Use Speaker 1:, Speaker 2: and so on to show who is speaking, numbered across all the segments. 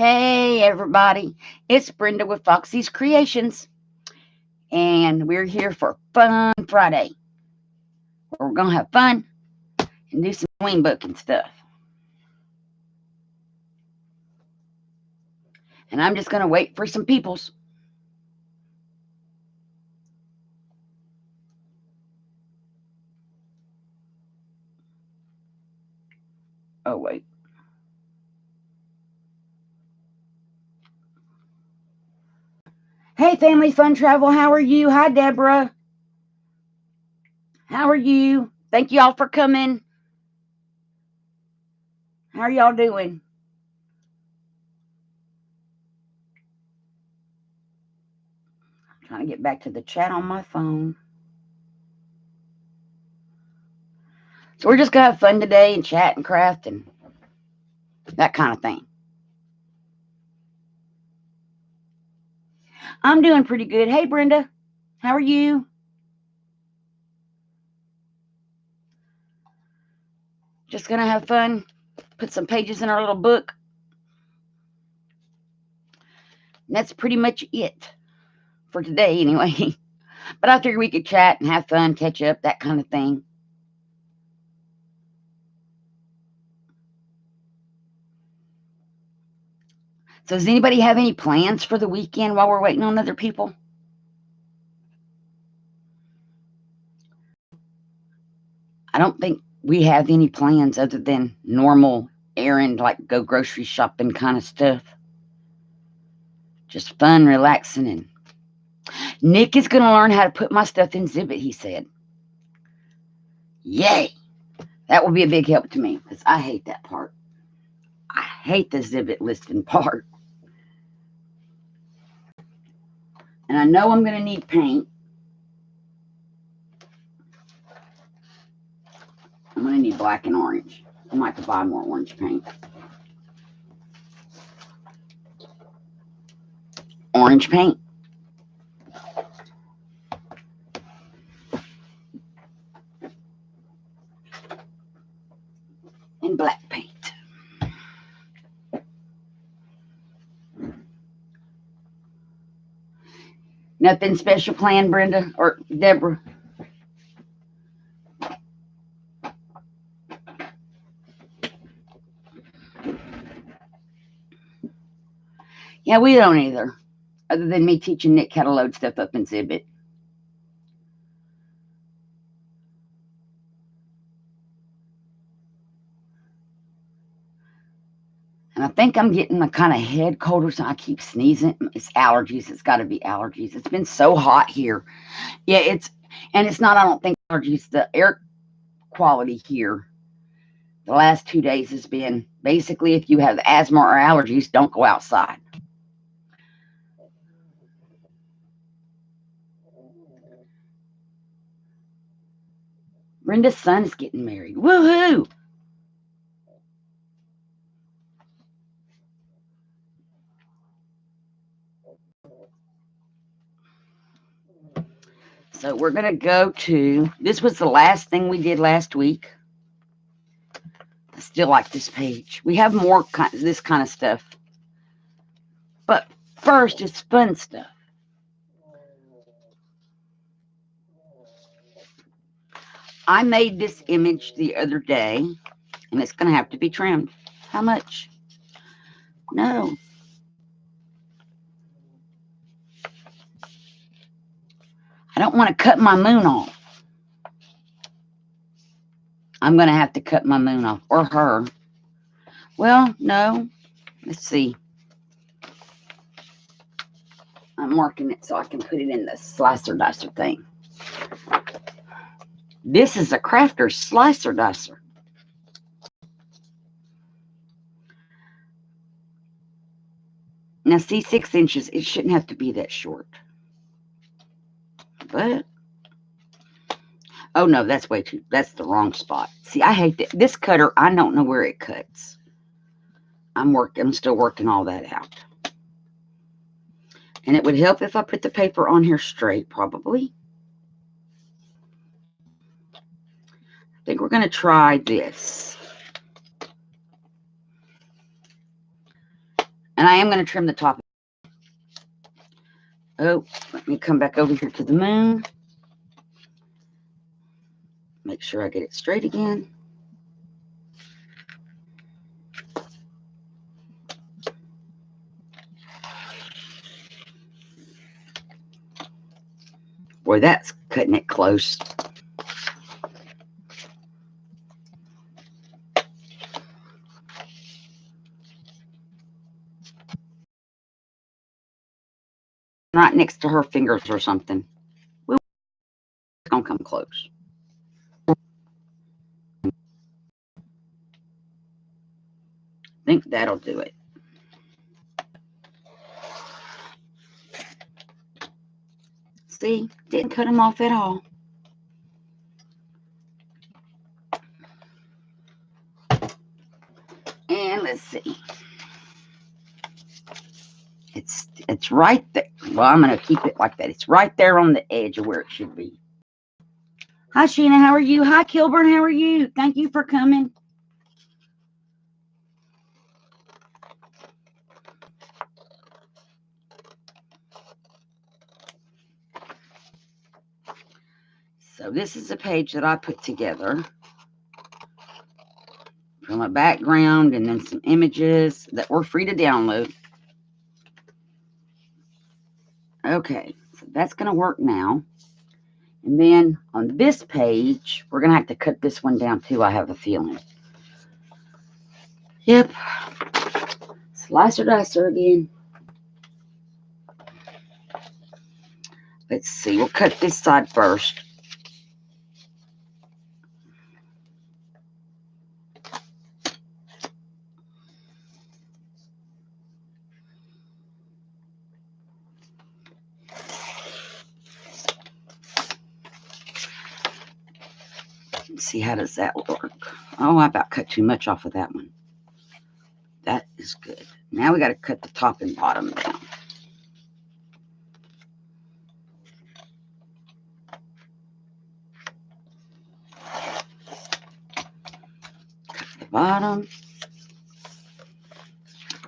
Speaker 1: Hey everybody, it's Brenda with Foxy's Creations, and we're here for Fun Friday, where we're gonna have fun and do some queen book and stuff. And I'm just gonna wait for some peoples. Oh wait. Hey Family Fun Travel, how are you? Hi Deborah. How are you? Thank you all for coming. How are y'all doing? I'm trying to get back to the chat on my phone. So we're just gonna have fun today and chat and craft and that kind of thing. I'm doing pretty good. Hey Brenda, how are you? Just gonna have fun, put some pages in our little book. And that's pretty much it for today, anyway. But I figured we could chat and have fun, catch up, that kind of thing. So, does anybody have any plans for the weekend while we're waiting on other people? I don't think we have any plans other than normal errand, like go grocery shopping kind of stuff. Just fun, relaxing, and Nick is going to learn how to put my stuff in Zibbet, he said. Yay! That will be a big help to me because I hate that part. I hate the Zibbet listing part. And I know I'm going to need paint. I'm going to need black and orange. I might have to buy more orange paint. Orange paint. And black paint. Nothing special planned, Brenda or Deborah? Yeah, we don't either. Other than me teaching Nick how to load stuff up in Zibbet. And I think I'm getting a kind of head cold or something. I keep sneezing. It's allergies. It's got to be allergies. It's been so hot here. Yeah, it's not, I don't think, allergies. The air quality here the last 2 days has been basically if you have asthma or allergies, don't go outside. Brenda's son is getting married. Woohoo! So we're going to go to, this was the last thing we did last week. I still like this page. We have more this kind of stuff. But first, it's fun stuff. I made this image the other day, and it's going to have to be trimmed. How much? No. I don't want to cut my moon off. I'm going to have to cut my moon off, or her. Well, no. Let's see. I'm marking it so I can put it in the slicer dicer thing. This is a crafter's slicer dicer. Now, see, 6 inches. It shouldn't have to be that short. But, oh no, that's way too, that's the wrong spot. See, I hate that. This cutter, I don't know where it cuts. I'm still working all that out. And it would help if I put the paper on here straight, probably. I think we're going to try this. And I am going to trim the top. Oh, let me come back over here to the moon. Make sure I get it straight again. Boy, that's cutting it close. Right next to her fingers or something. It's going to come close. I think that'll do it. See, didn't cut them off at all. And let's see. It's right there. Well, I'm going to keep it like that. It's right there on the edge of where it should be. Hi, Sheena. How are you? Hi, Kilburn. How are you? Thank you for coming. So this is a page that I put together from a background and then some images that were free to download. Okay, so that's going to work now. And then on this page, we're going to have to cut this one down too, I have a feeling. Yep. Slicer dicer again. Let's see, we'll cut this side first. Let's see, how does that work? Oh, I about cut too much off of that one. That is good. Now we got to cut the top and bottom down. Cut the bottom.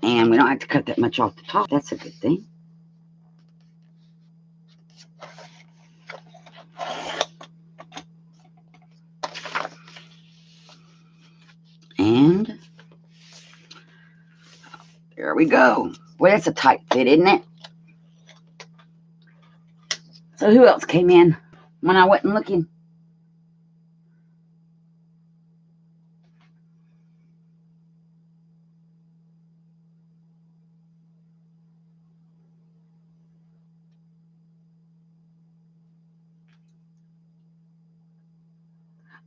Speaker 1: And we don't have to cut that much off the top. That's a good thing. And there we go. Boy, that's a tight fit, isn't it? So who else came in when I wasn't looking?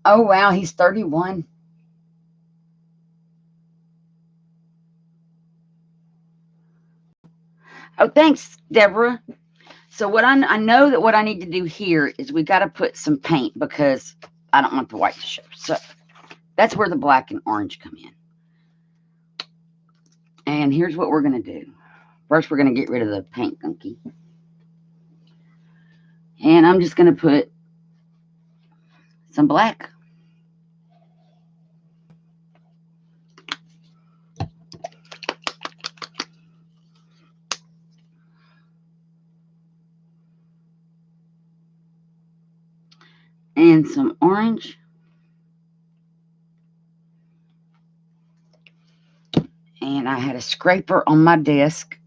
Speaker 1: Oh, wow, he's 31. Oh, thanks, Deborah. So what I know that what I need to do here is we got to put some paint because I don't want the white to show. So that's where the black and orange come in. And here's what we're going to do. First, we're going to get rid of the paint gunky. And I'm just going to put some black. And some orange. And I had a scraper on my desk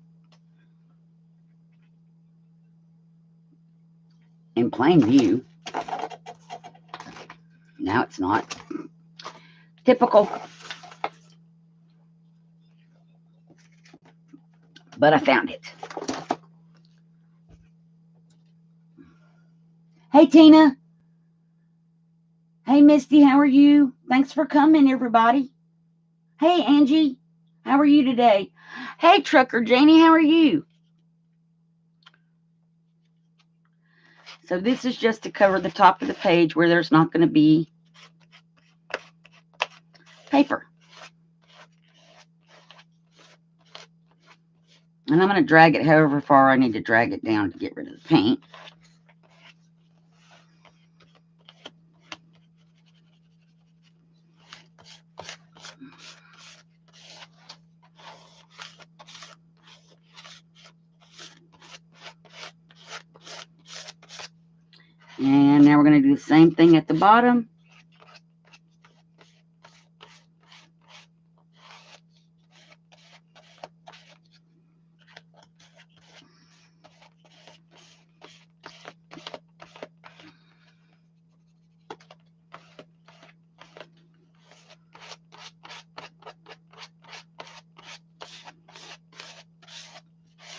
Speaker 1: in plain view. Now it's not. Typical. But I found it. Hey, Tina. Hey, Misty, how are you? Thanks for coming, everybody. Hey, Angie, how are you today? Hey, Trucker Janie, how are you? So this is just to cover the top of the page where there's not going to be paper. And I'm going to drag it however far I need to drag it down to get rid of the paint. And now we're going to do the same thing at the bottom.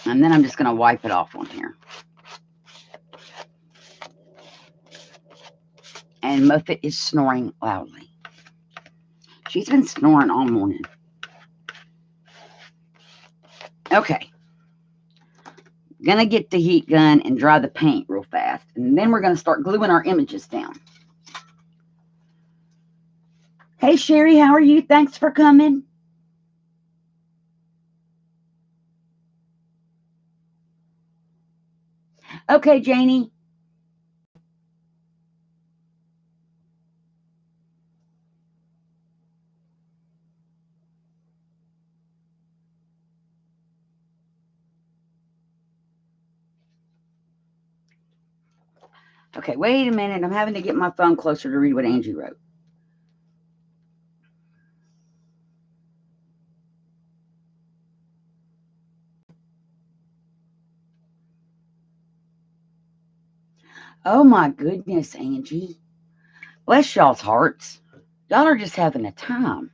Speaker 1: And then I'm just going to wipe it off on here. And Muffet is snoring loudly. She's been snoring all morning. Okay. Gonna get the heat gun and dry the paint real fast. And then we're going to start gluing our images down. Hey, Sherry, how are you? Thanks for coming. Okay, Janie. Okay, wait a minute. I'm having to get my phone closer to read what Angie wrote. Oh, my goodness, Angie. Bless y'all's hearts. Y'all are just having a time.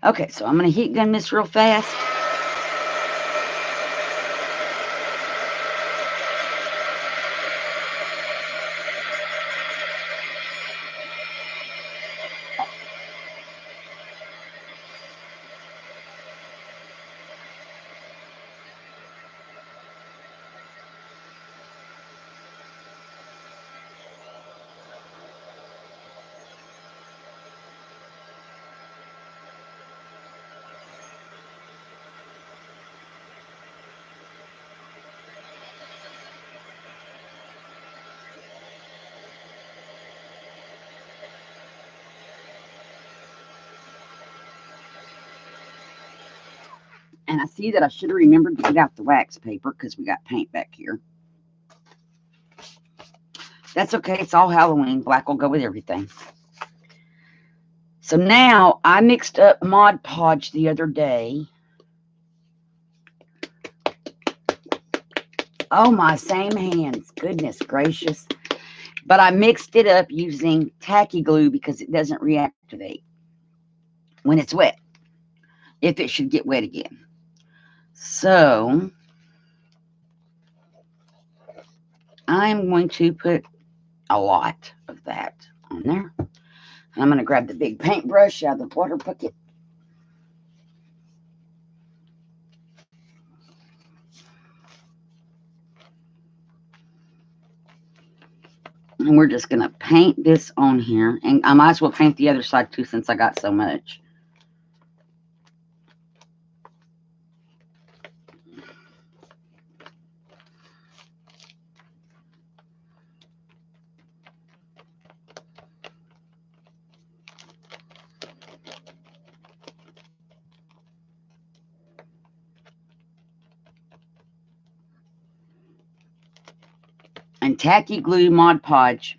Speaker 1: Okay, so I'm going to heat gun this real fast. And I see that I should have remembered to get out the wax paper because we got paint back here. That's okay. It's all Halloween. Black will go with everything. So now I mixed up Mod Podge the other day. Oh, my same hands. Goodness gracious. But I mixed it up using tacky glue because it doesn't reactivate when it's wet, if it should get wet again. So I'm going to put a lot of that on there. And I'm going to grab the big paintbrush out of the water bucket. And we're just going to paint this on here. And I might as well paint the other side too since I got so much. And tacky glue Mod Podge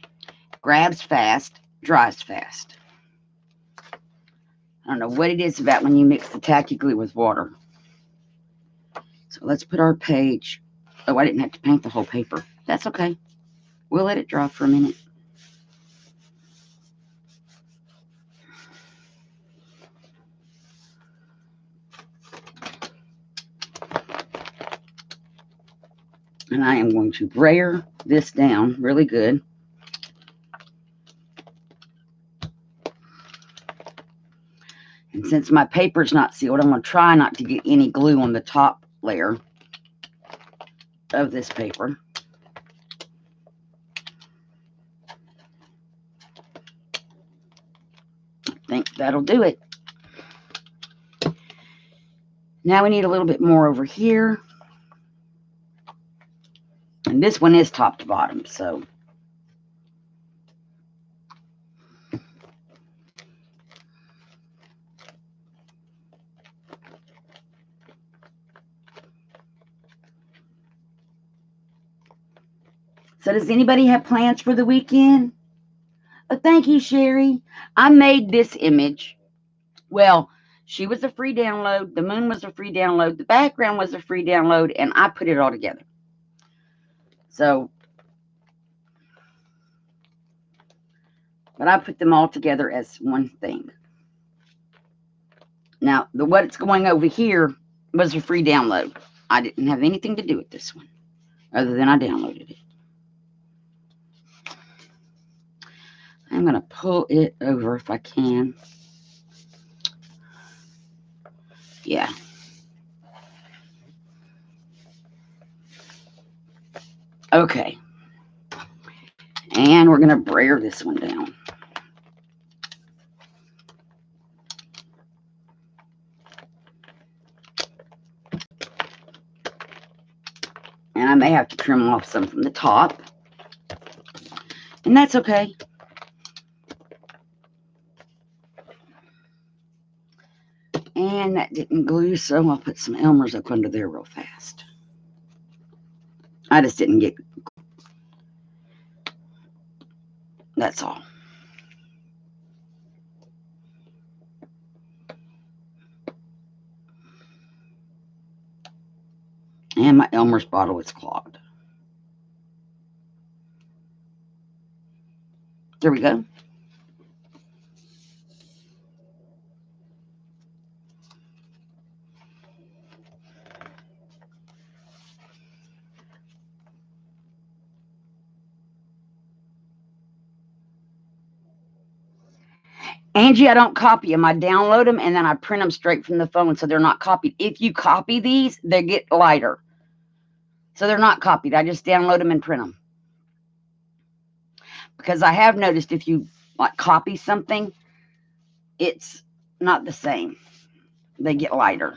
Speaker 1: grabs fast, dries fast. I don't know what it is about when you mix the tacky glue with water. So let's put our page. Oh, I didn't have to paint the whole paper. That's okay. We'll let it dry for a minute. And I am going to brayer this down really good. And since my paper's not sealed, I'm going to try not to get any glue on the top layer of this paper. I think that'll do it. Now we need a little bit more over here. And this one is top to bottom, so. So does anybody have plans for the weekend? Oh, thank you, Sherry. I made this image. Well, she was a free download. The moon was a free download. The background was a free download, and I put it all together. So, but I put them all together as one thing. Now, what's going over here was a free download. I didn't have anything to do with this one, other than I downloaded it. I'm going to pull it over if I can. Yeah. Okay. And we're going to brayer this one down. And I may have to trim off some from the top. And that's okay. And that didn't glue, so I'll put some Elmer's up under there real fast. I just didn't get... That's all. And my Elmer's bottle is clogged. There we go. Angie, I don't copy them. I download them and then I print them straight from the phone so they're not copied. If you copy these, they get lighter. So they're not copied. I just download them and print them. Because I have noticed if you copy something, it's not the same. They get lighter.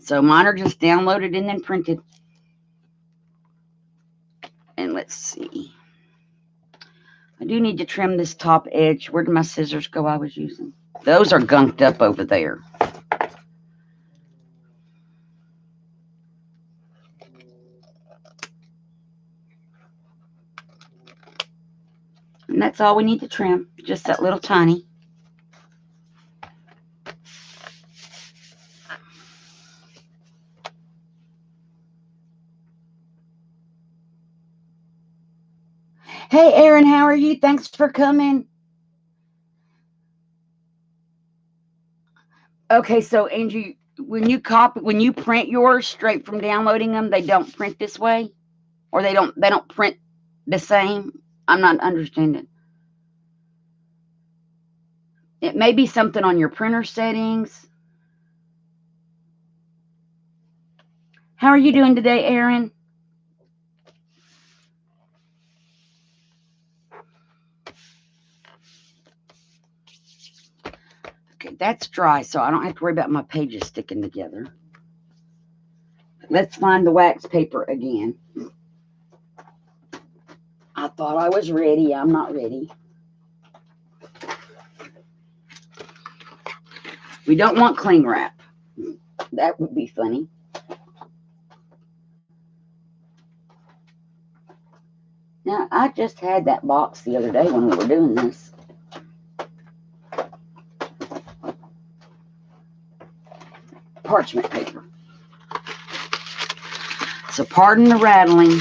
Speaker 1: So mine are just downloaded and then printed. And let's see. I do need to trim this top edge. Where did my scissors go I was using? Those are gunked up over there. And that's all we need to trim. Just that little tiny. Hey, Erin, how are you? Thanks for coming. Okay, so Angie, when you print yours straight from downloading them, they don't print this way, or they don't print the same. I'm not understanding. It may be something on your printer settings. How are you doing today, Erin? Okay, that's dry, so I don't have to worry about my pages sticking together. Let's find the wax paper again. I thought I was ready. I'm not ready. We don't want cling wrap. That would be funny. Now, I just had that box the other day when we were doing this. Parchment paper. So pardon the rattling.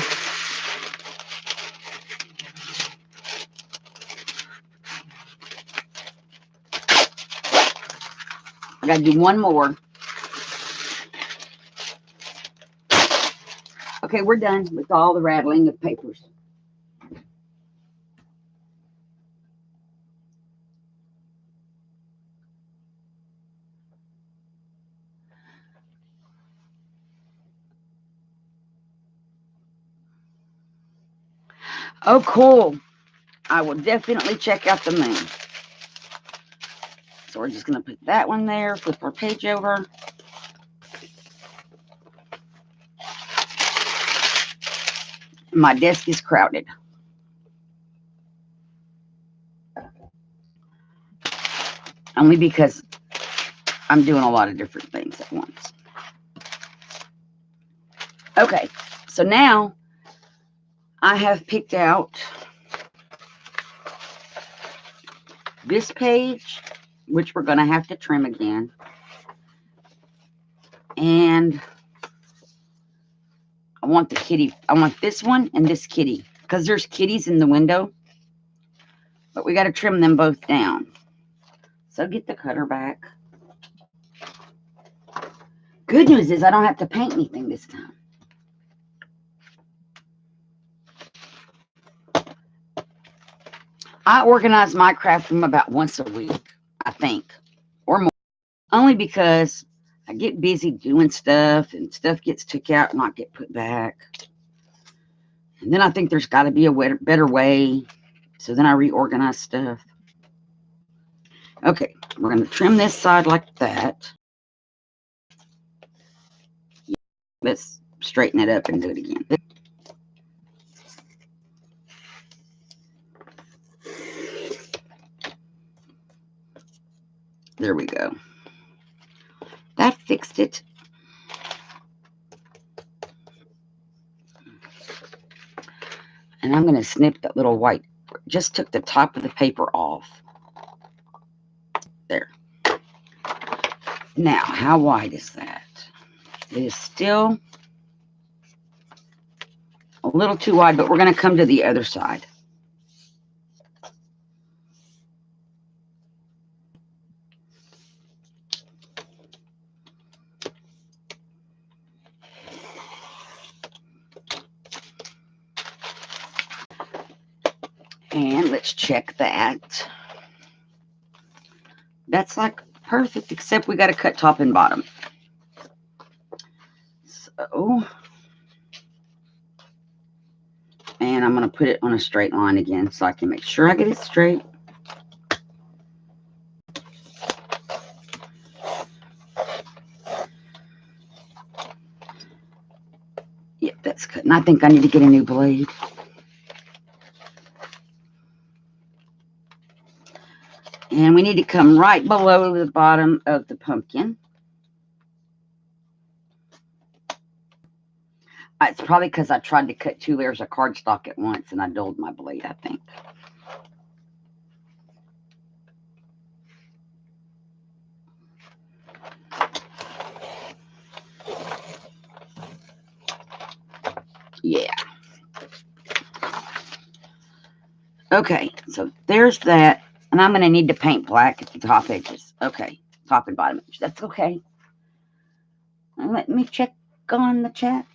Speaker 1: I gotta do one more. Okay, we're done with all the rattling of papers. Oh, cool. I will definitely check out the moon. So we're just going to put that one there, flip our page over. My desk is crowded. Only because I'm doing a lot of different things at once. Okay, so now I have picked out this page, which we're going to have to trim again. And I want the kitty. I want this one and this kitty because there's kitties in the window. But we got to trim them both down. So get the cutter back. Good news is I don't have to paint anything this time. I organize my craft room about once a week, I think, or more. Only because I get busy doing stuff and stuff gets took out and not get put back. And then I think there's got to be a better way. So then I reorganize stuff. Okay, we're going to trim this side like that. Let's straighten it up and do it again. There we go. That fixed it. And I'm going to snip that little white. Just took the top of the paper off. There. Now, how wide is that? It is still a little too wide, but we're going to come to the other side. And let's check that. That's like perfect, except we got to cut top and bottom. So, and I'm going to put it on a straight line again so I can make sure I get it straight. Yep, that's cut. And I think I need to get a new blade. And we need to come right below the bottom of the pumpkin. It's probably because I tried to cut 2 layers of cardstock at once and I dulled my blade, I think. Yeah. Okay, so there's that. And I'm going to need to paint black at the top edges. Okay, top and bottom edge. That's okay. And let me check on the chat.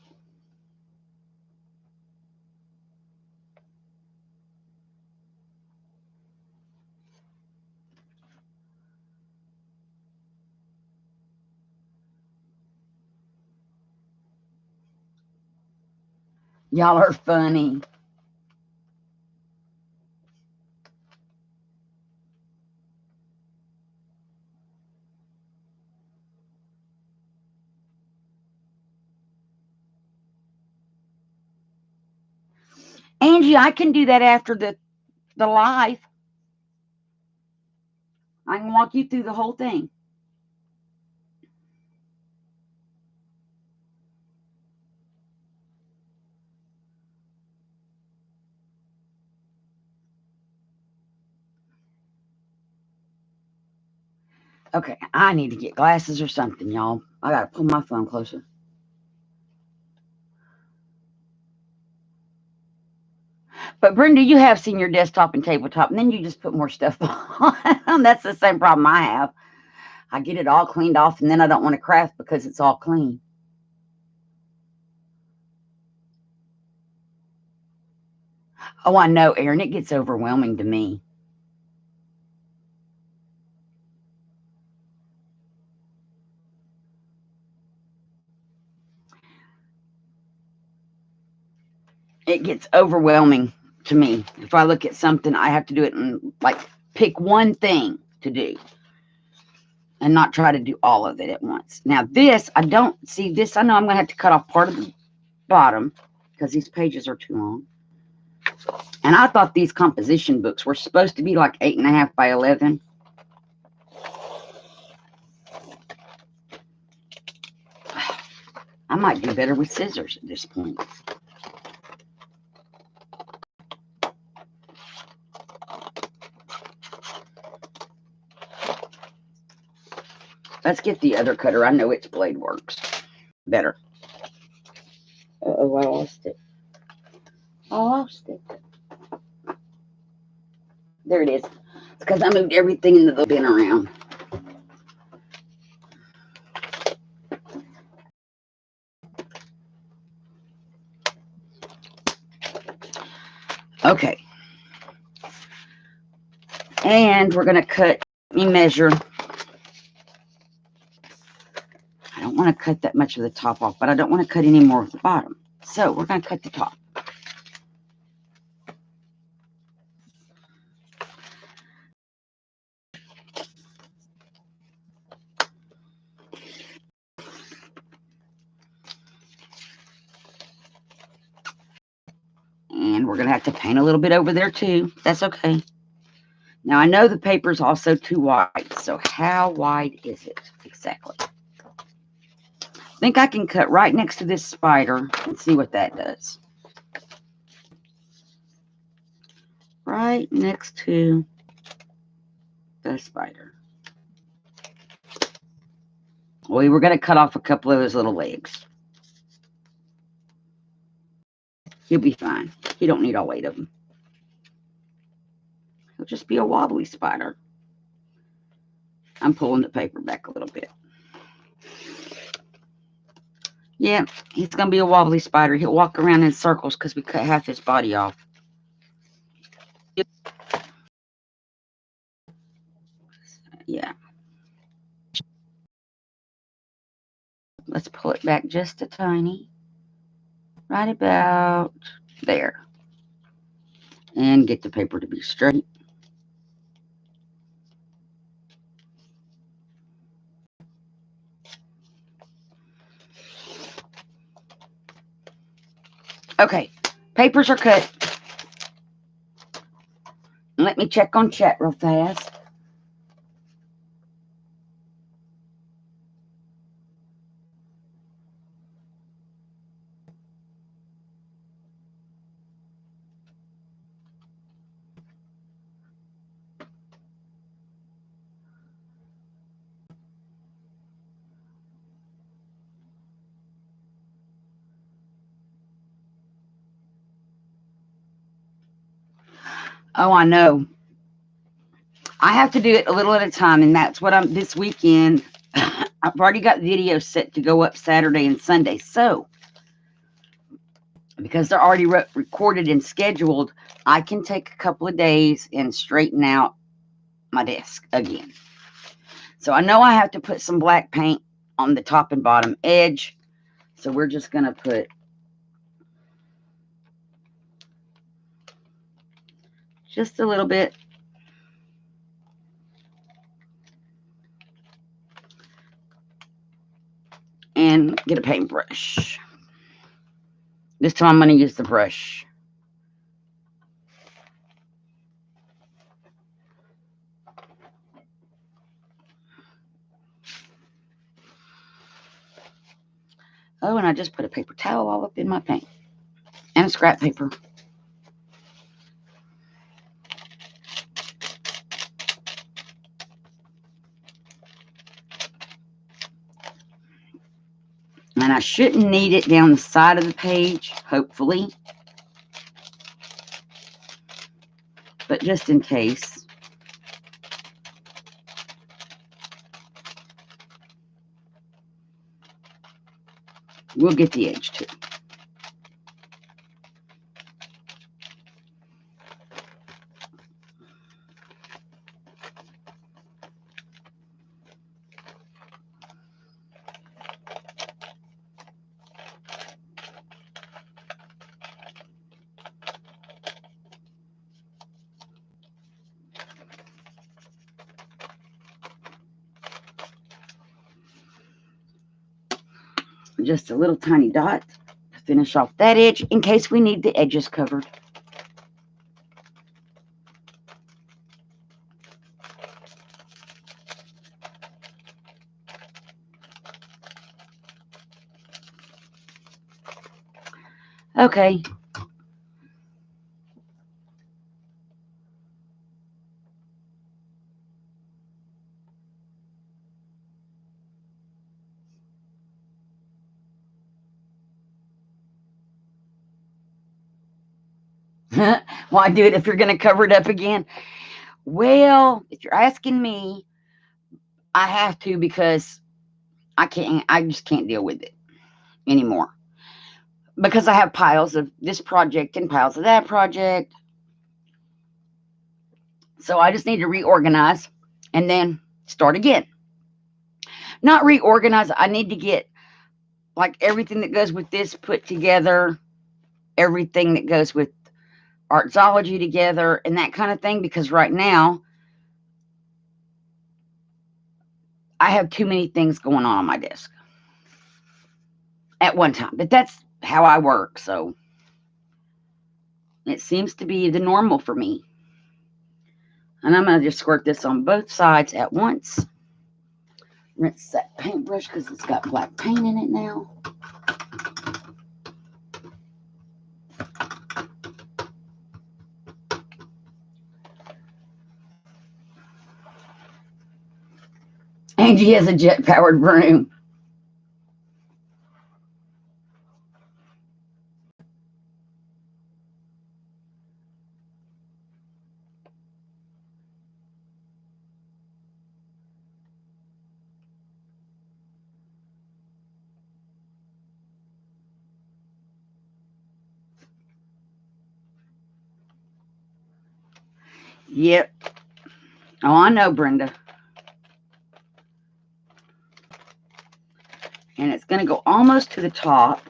Speaker 1: Y'all are funny. Angie, I can do that after the live. I can walk you through the whole thing. Okay, I need to get glasses or something, y'all. I got to pull my phone closer. But Brenda, you have seen your desktop and tabletop, and then you just put more stuff on. That's the same problem I have. I get it all cleaned off, and then I don't want to craft because it's all clean. Oh, I know, Erin. It gets overwhelming to me. It gets overwhelming to me. If I look at something, I have to do it and like pick one thing to do and not try to do all of it at once. Now this, I don't see this. I know I'm going to have to cut off part of the bottom because these pages are too long. And I thought these composition books were supposed to be like 8.5 by 11. I might do better with scissors at this point. Let's get the other cutter. I know its blade works better. Uh-oh, I lost it. I lost it. There it is. It's because I moved everything into the bin around. Okay. And we're going to cut, let me measure. I don't want to cut that much of the top off, but I don't want to cut any more of the bottom. So we're going to cut the top. And we're going to have to paint a little bit over there too. That's okay. Now I know the paper is also too wide. So how wide is it exactly? I think I can cut right next to this spider and see what that does. Right next to the spider. We were going to cut off a couple of his little legs. He'll be fine. He don't need all 8 of them. He'll just be a wobbly spider. I'm pulling the paper back a little bit. Yeah, he's going to be a wobbly spider. He'll walk around in circles because we cut half his body off. Yeah. Let's pull it back just a tiny. Right about there. And get the paper to be straight. Okay, papers are cut. Let me check on chat real fast. Oh, I know. I have to do it a little at a time, and that's what I'm this weekend. I've already got videos set to go up Saturday and Sunday. So, because they're already recorded and scheduled, I can take a couple of days and straighten out my desk again. So I know I have to put some black paint on the top and bottom edge. So we're just going to put just a little bit. And get a paintbrush. This time I'm going to use the brush. Oh, and I just put a paper towel all up in my paint. And a scrap paper. And I shouldn't need it down the side of the page, hopefully. But just in case. We'll get the edge too. Just a little tiny dot to finish off that edge in case we need the edges covered. Okay. Why do it if you're going to cover it up again? Well, if you're asking me, I have to because I just can't deal with it anymore. Because I have piles of this project and piles of that project. So I just need to reorganize and then start again. Not reorganize, I need to get like everything that goes with this put together, everything that goes with artsology together, and that kind of thing. Because right now, I have too many things going on my desk at one time. But that's how I work. So it seems to be the normal for me. And I'm going to just squirt this on both sides at once. Rinse that paintbrush because it's got black paint in it now. Angie has a jet-powered broom. Yep. Oh, I know, Brenda. And it's going to go almost to the top.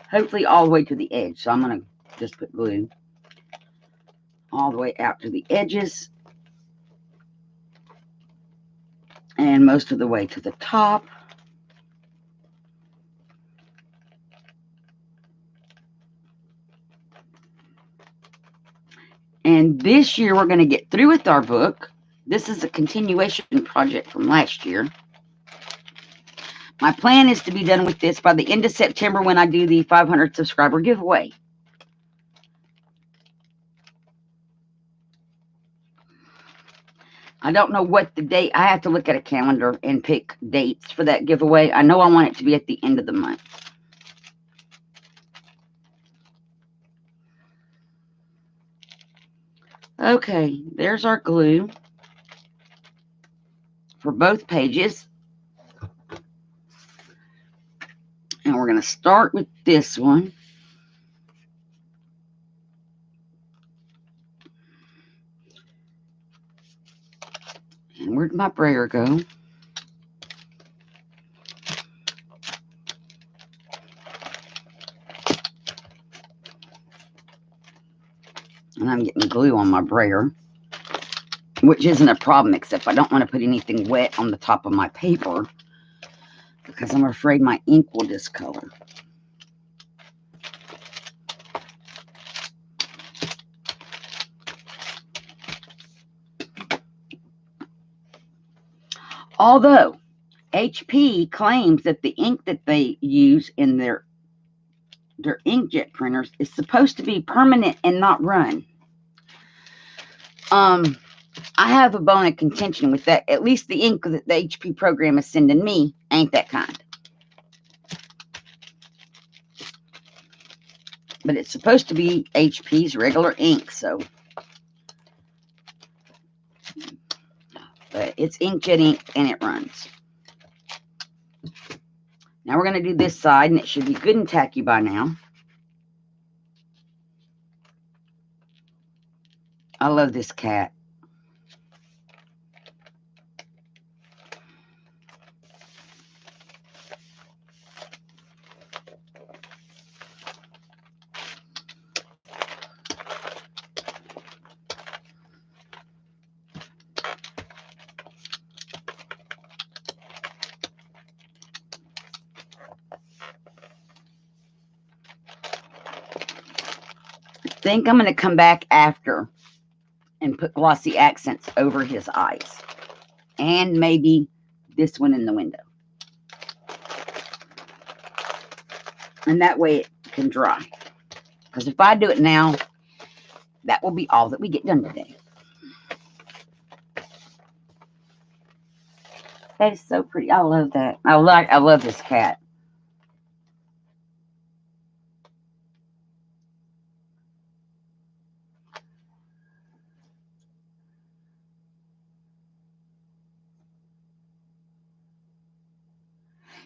Speaker 1: Hopefully all the way to the edge. So I'm going to just put glue all the way out to the edges. And most of the way to the top. And this year we're going to get through with our book. This is a continuation project from last year. My plan is to be done with this by the end of September when I do the 500 subscriber giveaway. I don't know what the date. I have to look at a calendar and pick dates for that giveaway. I know I want it to be at the end of the month. Okay, there's our glue for both pages. And we're going to start with this one. And where'd my brayer go? And I'm getting glue on my brayer, which isn't a problem, except I don't want to put anything wet on the top of my paper because I'm afraid my ink will discolor. Although HP claims that the ink that they use in their inkjet printers is supposed to be permanent and not run. I have a bone of contention with that. At least the ink that the HP program is sending me ain't that kind. But it's supposed to be HP's regular ink, so. But it's inkjet ink and it runs. Now we're going to do this side, and it should be good and tacky by now. I love this cat. I think I'm going to come back after and put glossy accents over his eyes. And maybe this one in the window. And that way it can dry. Because if I do it now, that will be all that we get done today. That is so pretty. I love that. I love this cat.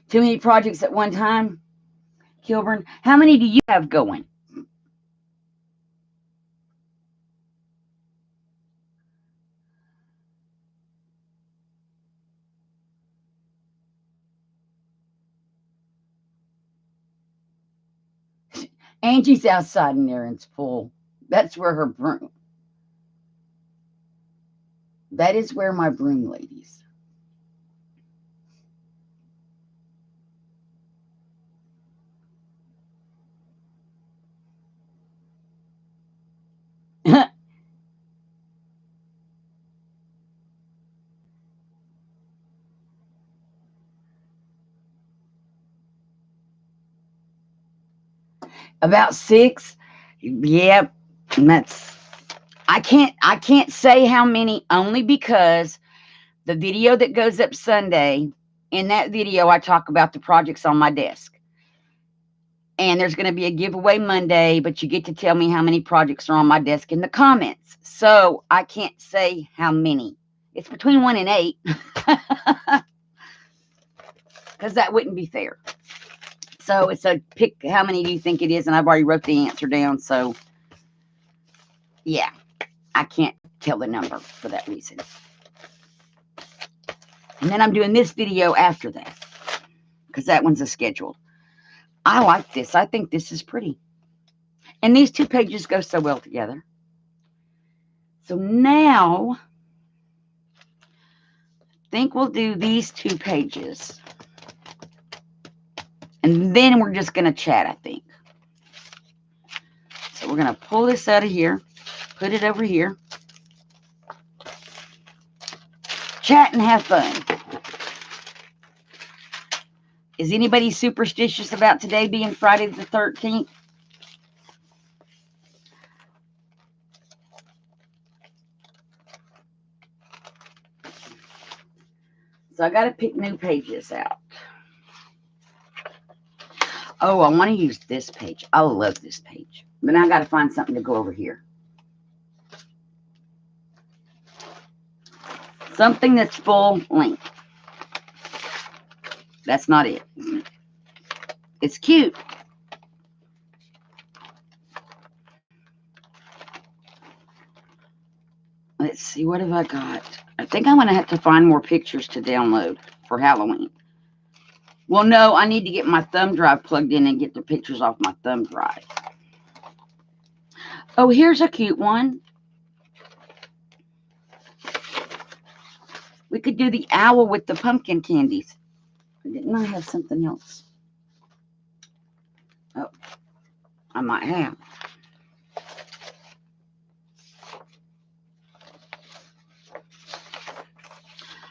Speaker 1: Too many projects at one time, Kilburn. How many do you have going? Angie's outside and Aaron's full. That's where her broom. That is where my broom ladies. About 6. Yep. And that's I can't say how many only because the video that goes up Sunday, in that video I talk about the projects on my desk. And there's going to be a giveaway Monday, but you get to tell me how many projects are on my desk in the comments. So I can't say how many. It's between 1 and 8 because that wouldn't be fair. So it's a pick how many do you think it is, and I've already wrote the answer down. So yeah, I can't tell the number for that reason. And then I'm doing this video after that because that one's a scheduled. I like this. I think this is pretty. And these 2 pages go so well together. So now, I think we'll do these 2 pages. And then we're just going to chat, I think. So we're going to pull this out of here, put it over here, chat and have fun. Is anybody superstitious about today being Friday the 13th? So I got to pick new pages out. Oh, I want to use this page. I love this page. But now I got to find something to go over here. Something that's full length. That's not it. It's cute. Let's see, what have I got? I think I'm going to have to find more pictures to download for Halloween. Well, no, I need to get my thumb drive plugged in and get the pictures off my thumb drive. Oh, here's a cute one. We could do the owl with the pumpkin candies. Didn't I have something else? Oh, I might have.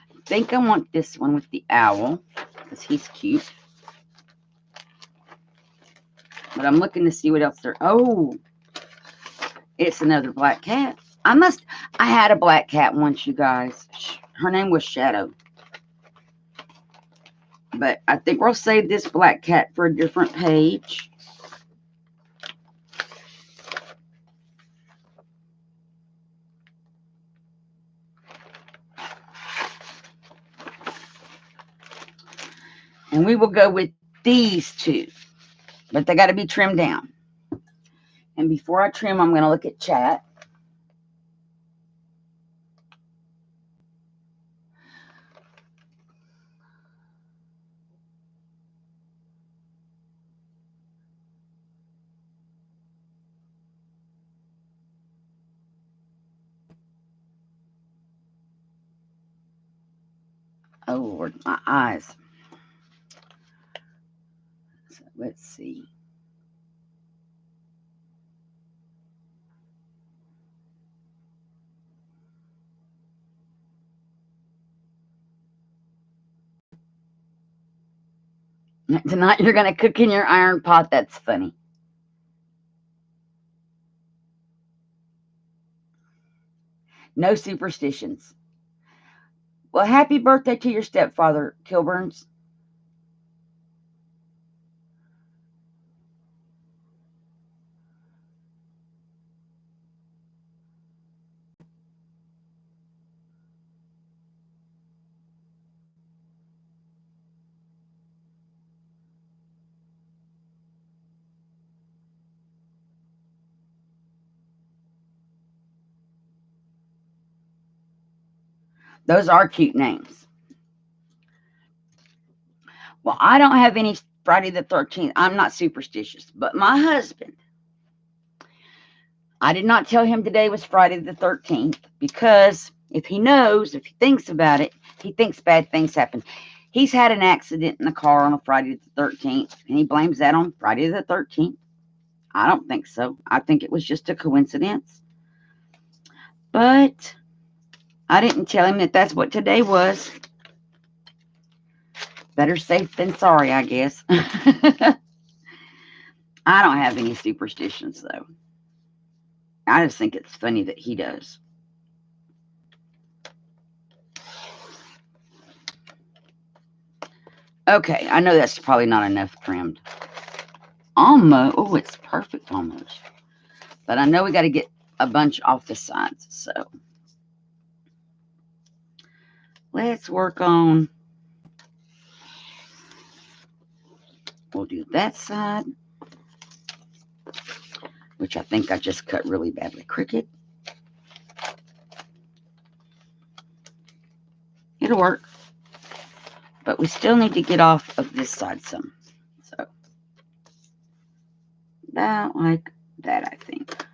Speaker 1: I think I want this one with the owl because he's cute. But I'm looking to see what else there. Oh, it's another black cat. I had a black cat once, you guys. Her name was Shadow. But I think we'll save this black cat for a different page. And we will go with these 2. But they got to be trimmed down. And before I trim, I'm going to look at chat. Oh, Lord, my eyes. So let's see. Tonight you're going to cook in your iron pot. That's funny. No superstitions. Well, happy birthday to your stepfather, Kilburns. Those are cute names. Well, I don't have any Friday the 13th. I'm not superstitious, but my husband, I did not tell him today was Friday the 13th because if he knows, if he thinks about it, he thinks bad things happen. He's had an accident in the car on a Friday the 13th, and he blames that on Friday the 13th. I don't think so. I think it was just a coincidence. But I didn't tell him that that's what today was. Better safe than sorry, I guess. I don't have any superstitions, though. I just think it's funny that he does. Okay, I know that's probably not enough trimmed. Almost. Oh, it's perfect almost. But I know we got to get a bunch off the sides. So let's work on. We'll do that side, which I think I just cut really badly. Cricket. It'll work. But we still need to get off of this side some. So about like that, I think.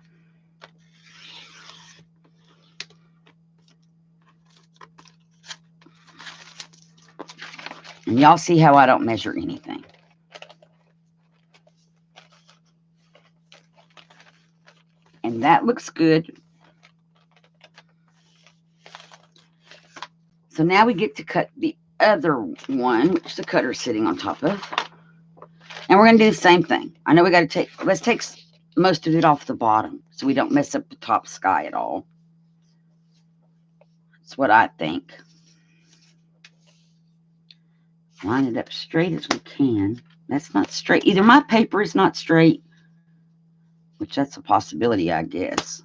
Speaker 1: And y'all see how I don't measure anything. And that looks good. So now we get to cut the other one, which the cutter is sitting on top of. And we're going to do the same thing. I know we got to let's take most of it off the bottom so we don't mess up the top sky at all. That's what I think. Line it up straight as we can. That's not straight. Either my paper is not straight, which that's a possibility, I guess.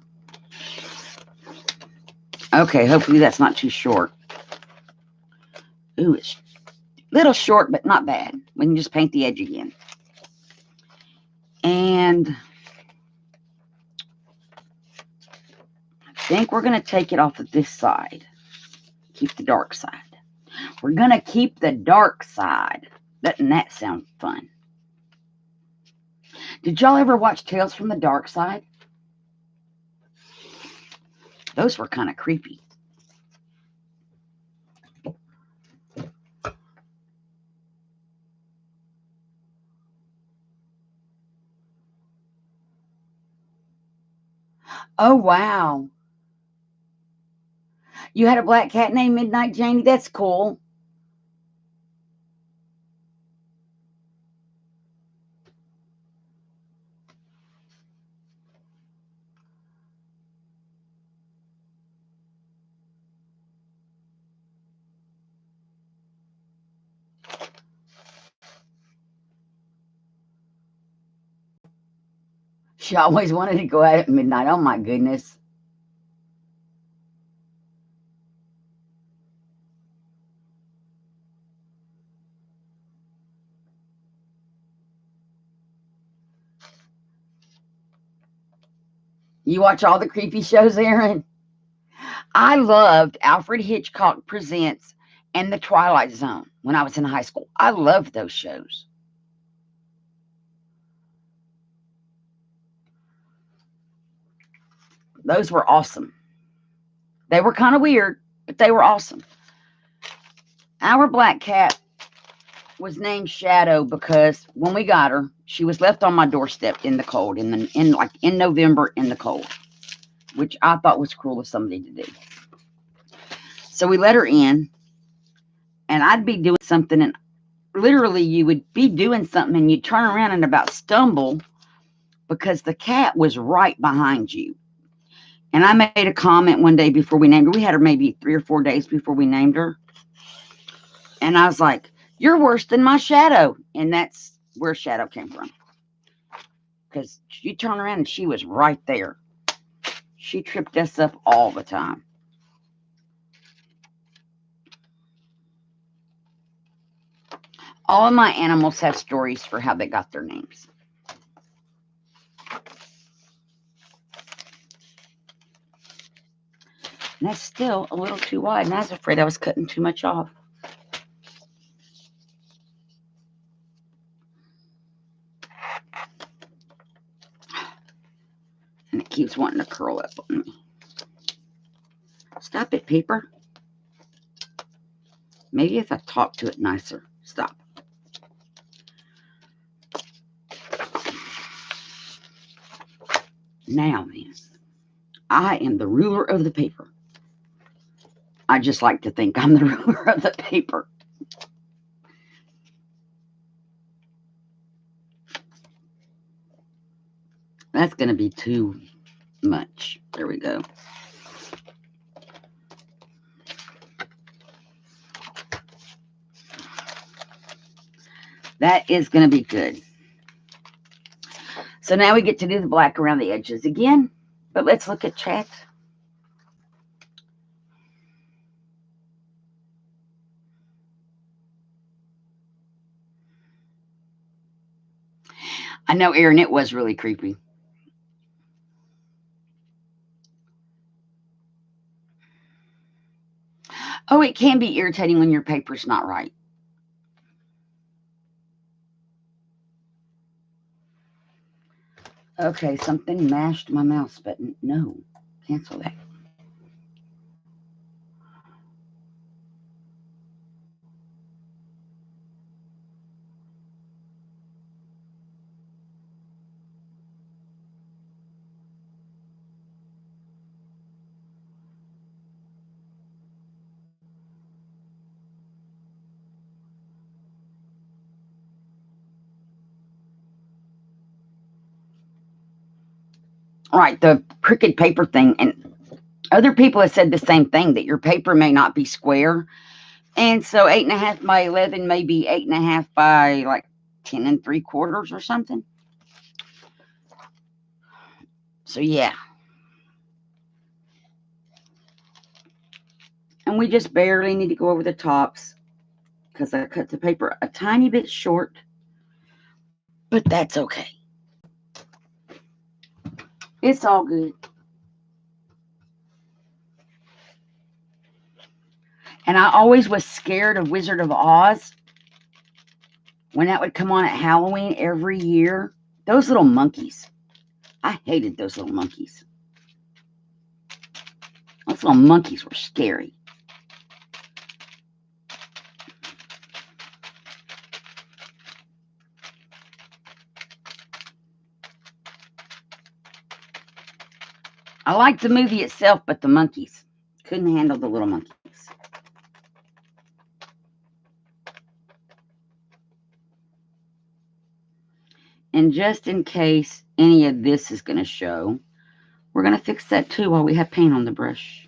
Speaker 1: Okay, hopefully that's not too short. Ooh, it's a little short, but not bad. We can just paint the edge again. And I think we're going to take it off of this side. Keep the dark side. We're going to keep the dark side. Doesn't that sound fun? Did y'all ever watch Tales from the Dark Side? Those were kind of creepy. Oh, wow. You had a black cat named Midnight Janie? That's cool. She always wanted to go out at midnight. Oh, my goodness. You watch all the creepy shows, Aaron? I loved Alfred Hitchcock Presents and The Twilight Zone when I was in high school. I loved those shows. Those were awesome. They were kind of weird, but they were awesome. Our black cat was named Shadow because when we got her, she was left on my doorstep in the cold, in November in the cold, which I thought was cruel of somebody to do. So we let her in, and I'd be doing something, and literally you would be doing something, and you'd turn around and about stumble because the cat was right behind you. And I made a comment one day before we named her. We had her maybe 3 or 4 days before we named her. And I was like, "You're worse than my Shadow." And that's where Shadow came from. Because you turn around and she was right there. She tripped us up all the time. All of my animals have stories for how they got their names. And that's still a little too wide, and I was afraid I was cutting too much off. And it keeps wanting to curl up on me. Stop it, paper. Maybe if I talk to it nicer. Stop. Now then, I am the ruler of the paper. I just like to think I'm the ruler of the paper. That's going to be too much. There we go. That is going to be good. So now we get to do the black around the edges again. But let's look at chat. I know, Erin, it was really creepy. Oh, it can be irritating when your paper's not right. Okay, something mashed my mouse button. No, cancel that. All right, the crooked paper thing. And other people have said the same thing, that your paper may not be square. And so 8.5 by 11 may be 8.5 by like 10 3/4 or something. So yeah. And we just barely need to go over the tops because I cut the paper a tiny bit short. But that's okay. It's all good. And I always was scared of Wizard of Oz when that would come on at Halloween every year. Those little monkeys. I hated those little monkeys. Those little monkeys were scary. I liked the movie itself, but the monkeys. Couldn't handle the little monkeys. And just in case any of this is going to show, we're going to fix that too while we have paint on the brush.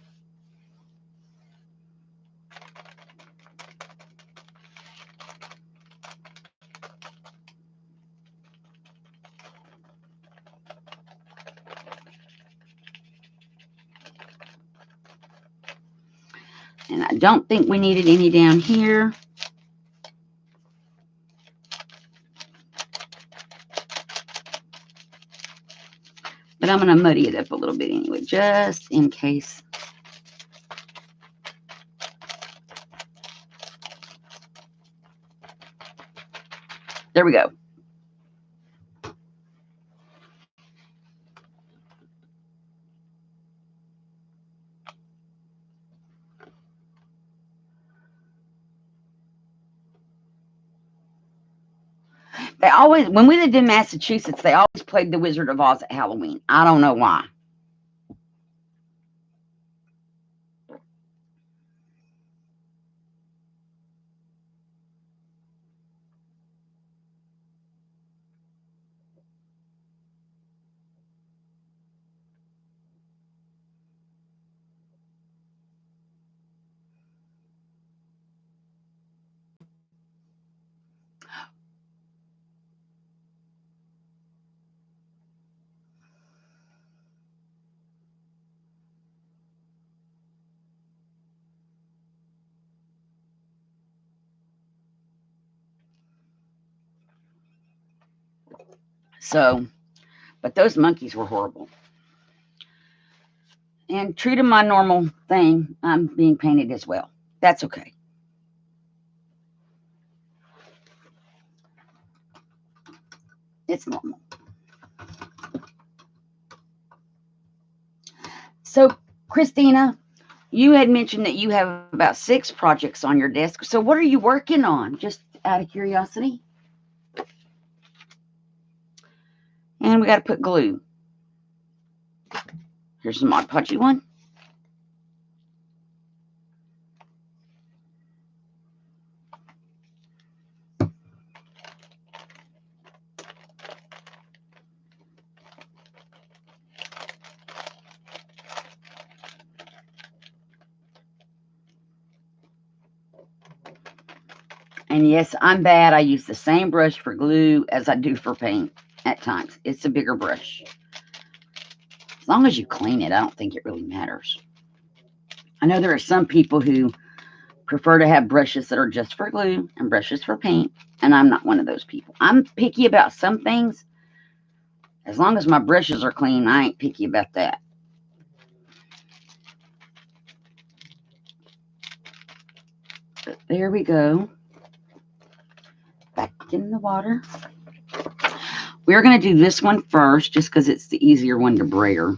Speaker 1: And I don't think we needed any down here. But I'm going to muddy it up a little bit anyway, just in case. There we go. They always, when we lived in Massachusetts, they always played the Wizard of Oz at Halloween. I don't know why. So, but those monkeys were horrible. And true to my normal thing, I'm being painted as well. That's okay. It's normal. So, Christina, you had mentioned that you have about 6 projects on your desk. So, what are you working on? Just out of curiosity. And we got to put glue. Here's some Mod Podgy one. And yes, I'm bad. I use the same brush for glue as I do for paint at times. It's a bigger brush. As long as you clean it, I don't think it really matters. I know there are some people who prefer to have brushes that are just for glue and brushes for paint, and I'm not one of those people. I'm picky about some things. As long as my brushes are clean, I ain't picky about that. But there we go. Back in the water. We're going to do this one first just because it's the easier one to brayer.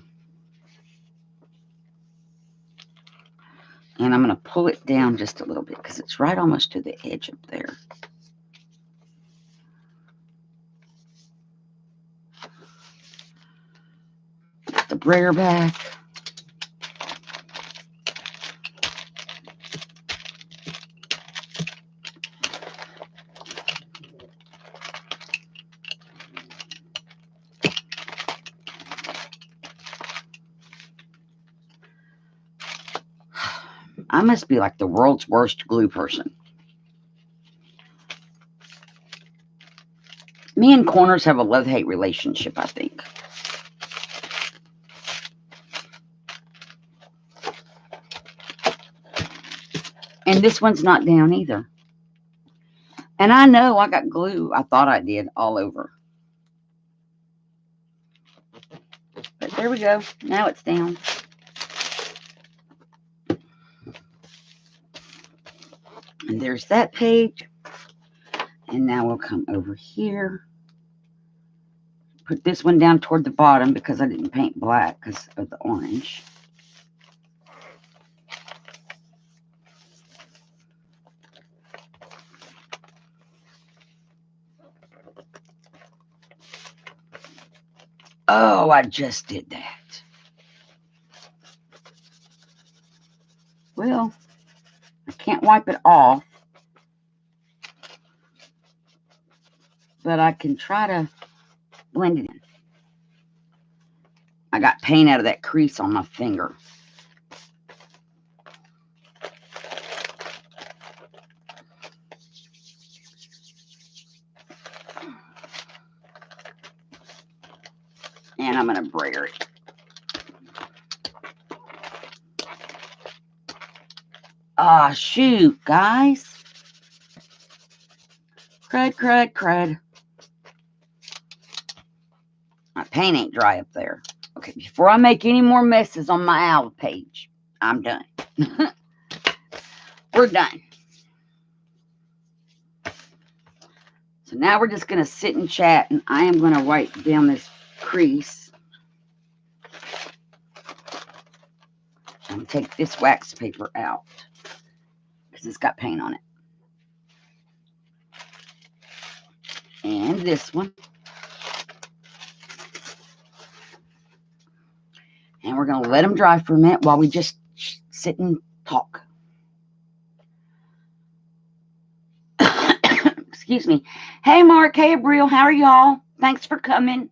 Speaker 1: And I'm going to pull it down just a little bit because it's right almost to the edge up there. Put the brayer back. I must be like the world's worst glue person. Me and corners have a love-hate relationship, I think. And this one's not down either. And I know I got glue, I thought I did, all over. But there we go. Now it's down. And there's that page. And now we'll come over here. Put this one down toward the bottom because I didn't paint black because of the orange. Oh, I just did that. Well, I can't wipe it off, but I can try to blend it in. I got paint out of that crease on my finger. And I'm going to brayer it. Ah, shoot, guys. Crud, crud, crud. My paint ain't dry up there. Okay, before I make any more messes on my owl page, I'm done. We're done. So now we're just going to sit and chat, and I am going to wipe down this crease. And take this wax paper out because it's got paint on it. And this one. And we're going to let them dry for a minute while we just sit and talk. Excuse me. Hey, Mark. Hey, Abril. How are y'all? Thanks for coming.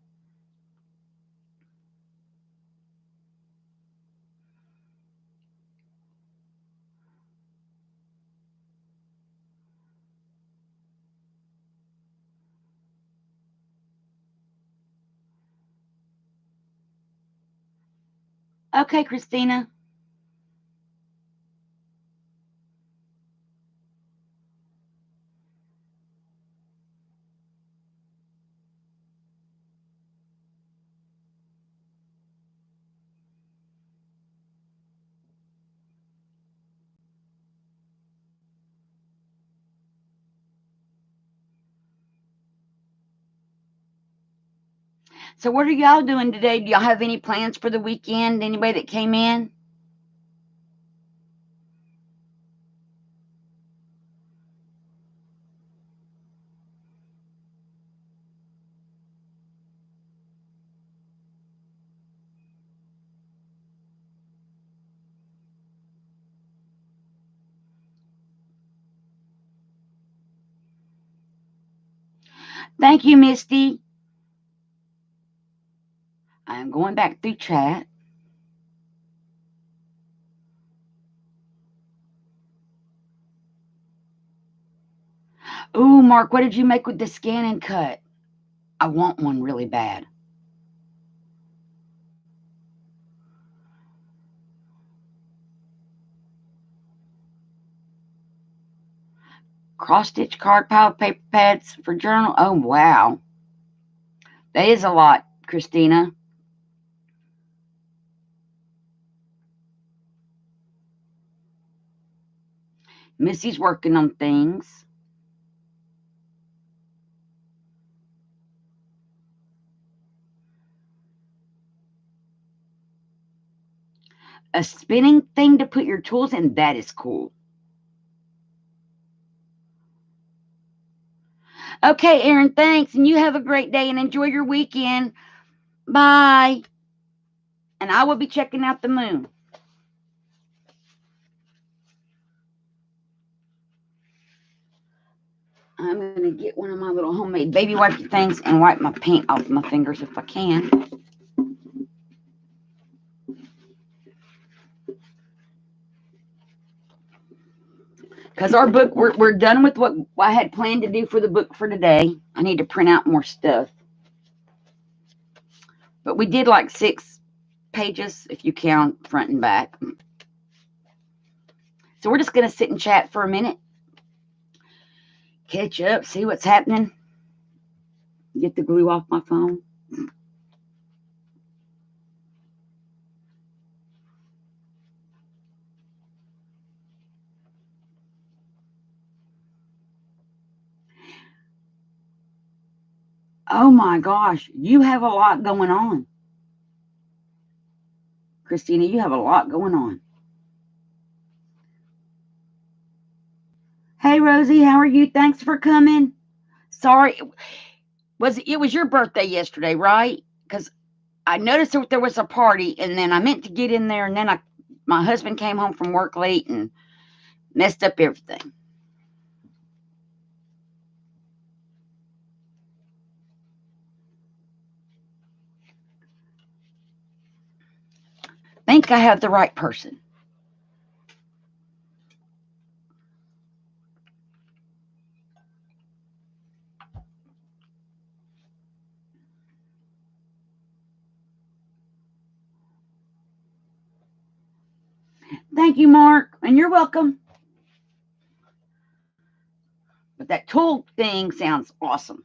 Speaker 1: Okay, Christina. So what are y'all doing today? Do y'all have any plans for the weekend? Anybody that came in? Thank you, Misty. I'm going back through chat. Ooh, Mark, what did you make with the scan and cut? I want one really bad. Cross stitch card pile paper pads for journal. Oh, wow. That is a lot, Christina. Missy's working on things. A spinning thing to put your tools in, that is cool. Okay, Erin, thanks. And you have a great day and enjoy your weekend. Bye. And I will be checking out the moon. I'm going to get one of my little homemade baby wipey things and wipe my paint off my fingers if I can. Because our book, we're done with what I had planned to do for the book for today. I need to print out more stuff. But we did like 6 pages if you count front and back. So we're just going to sit and chat for a minute. Catch up, see what's happening. Get the glue off my phone. Oh my gosh, you have a lot going on. Christina, you have a lot going on. Hey Rosie, how are you? Thanks for coming. Sorry, it was your birthday yesterday, right? Because I noticed that there was a party, and then I meant to get in there, and then my husband came home from work late and messed up everything. Think I have the right person. Thank you, Mark, and you're welcome. But that tool thing sounds awesome.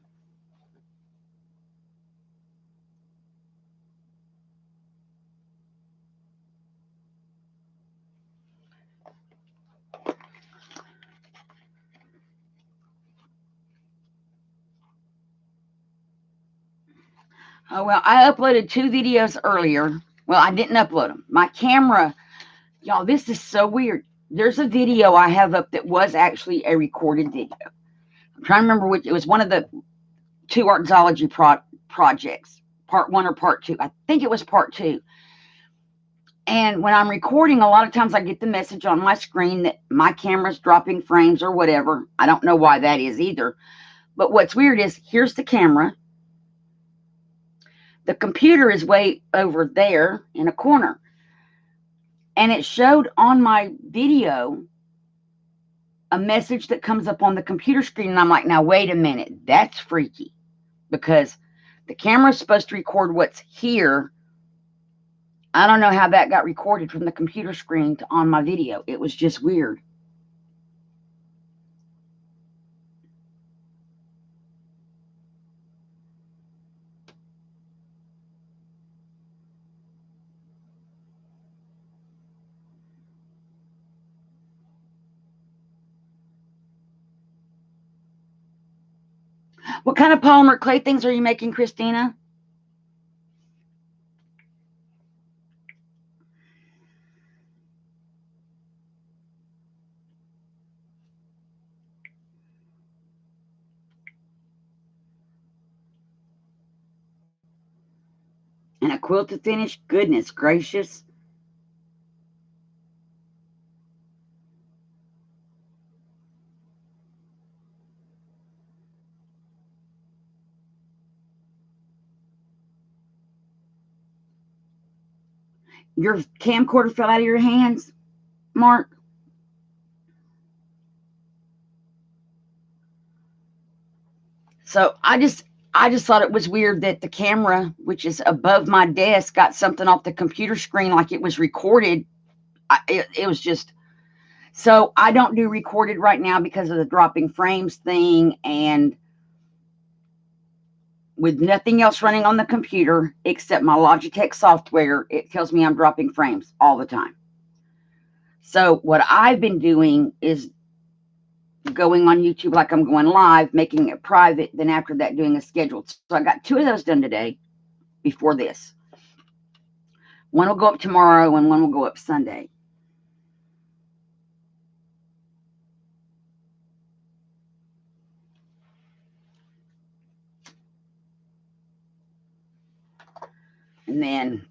Speaker 1: Oh, well, I uploaded 2 videos earlier. Well, I didn't upload them. My camera, y'all, this is so weird. There's a video I have up that was actually a recorded video. I'm trying to remember which. It was one of the 2 Artsology projects, part 1 or part 2. I think it was part 2. And when I'm recording, a lot of times I get the message on my screen that my camera's dropping frames or whatever. I don't know why that is either. But what's weird is here's the camera. The computer is way over there in a corner. And it showed on my video a message that comes up on the computer screen. And I'm like, now, wait a minute. That's freaky. Because the camera's supposed to record what's here. I don't know how that got recorded from the computer screen to on my video. It was just weird. What kind of polymer clay things are you making, Christina? And a quilted finish? Goodness gracious. Your camcorder fell out of your hands, Mark? So I just thought it was weird that the camera, which is above my desk, got something off the computer screen like it was recorded. It was just, so I don't do recorded right now because of the dropping frames thing, and with nothing else running on the computer except my Logitech software, it tells me I'm dropping frames all the time. So what I've been doing is going on YouTube like I'm going live, making it private, then after that doing a scheduled. So I got 2 of those done today before this. One will go up tomorrow and one will go up Sunday. And then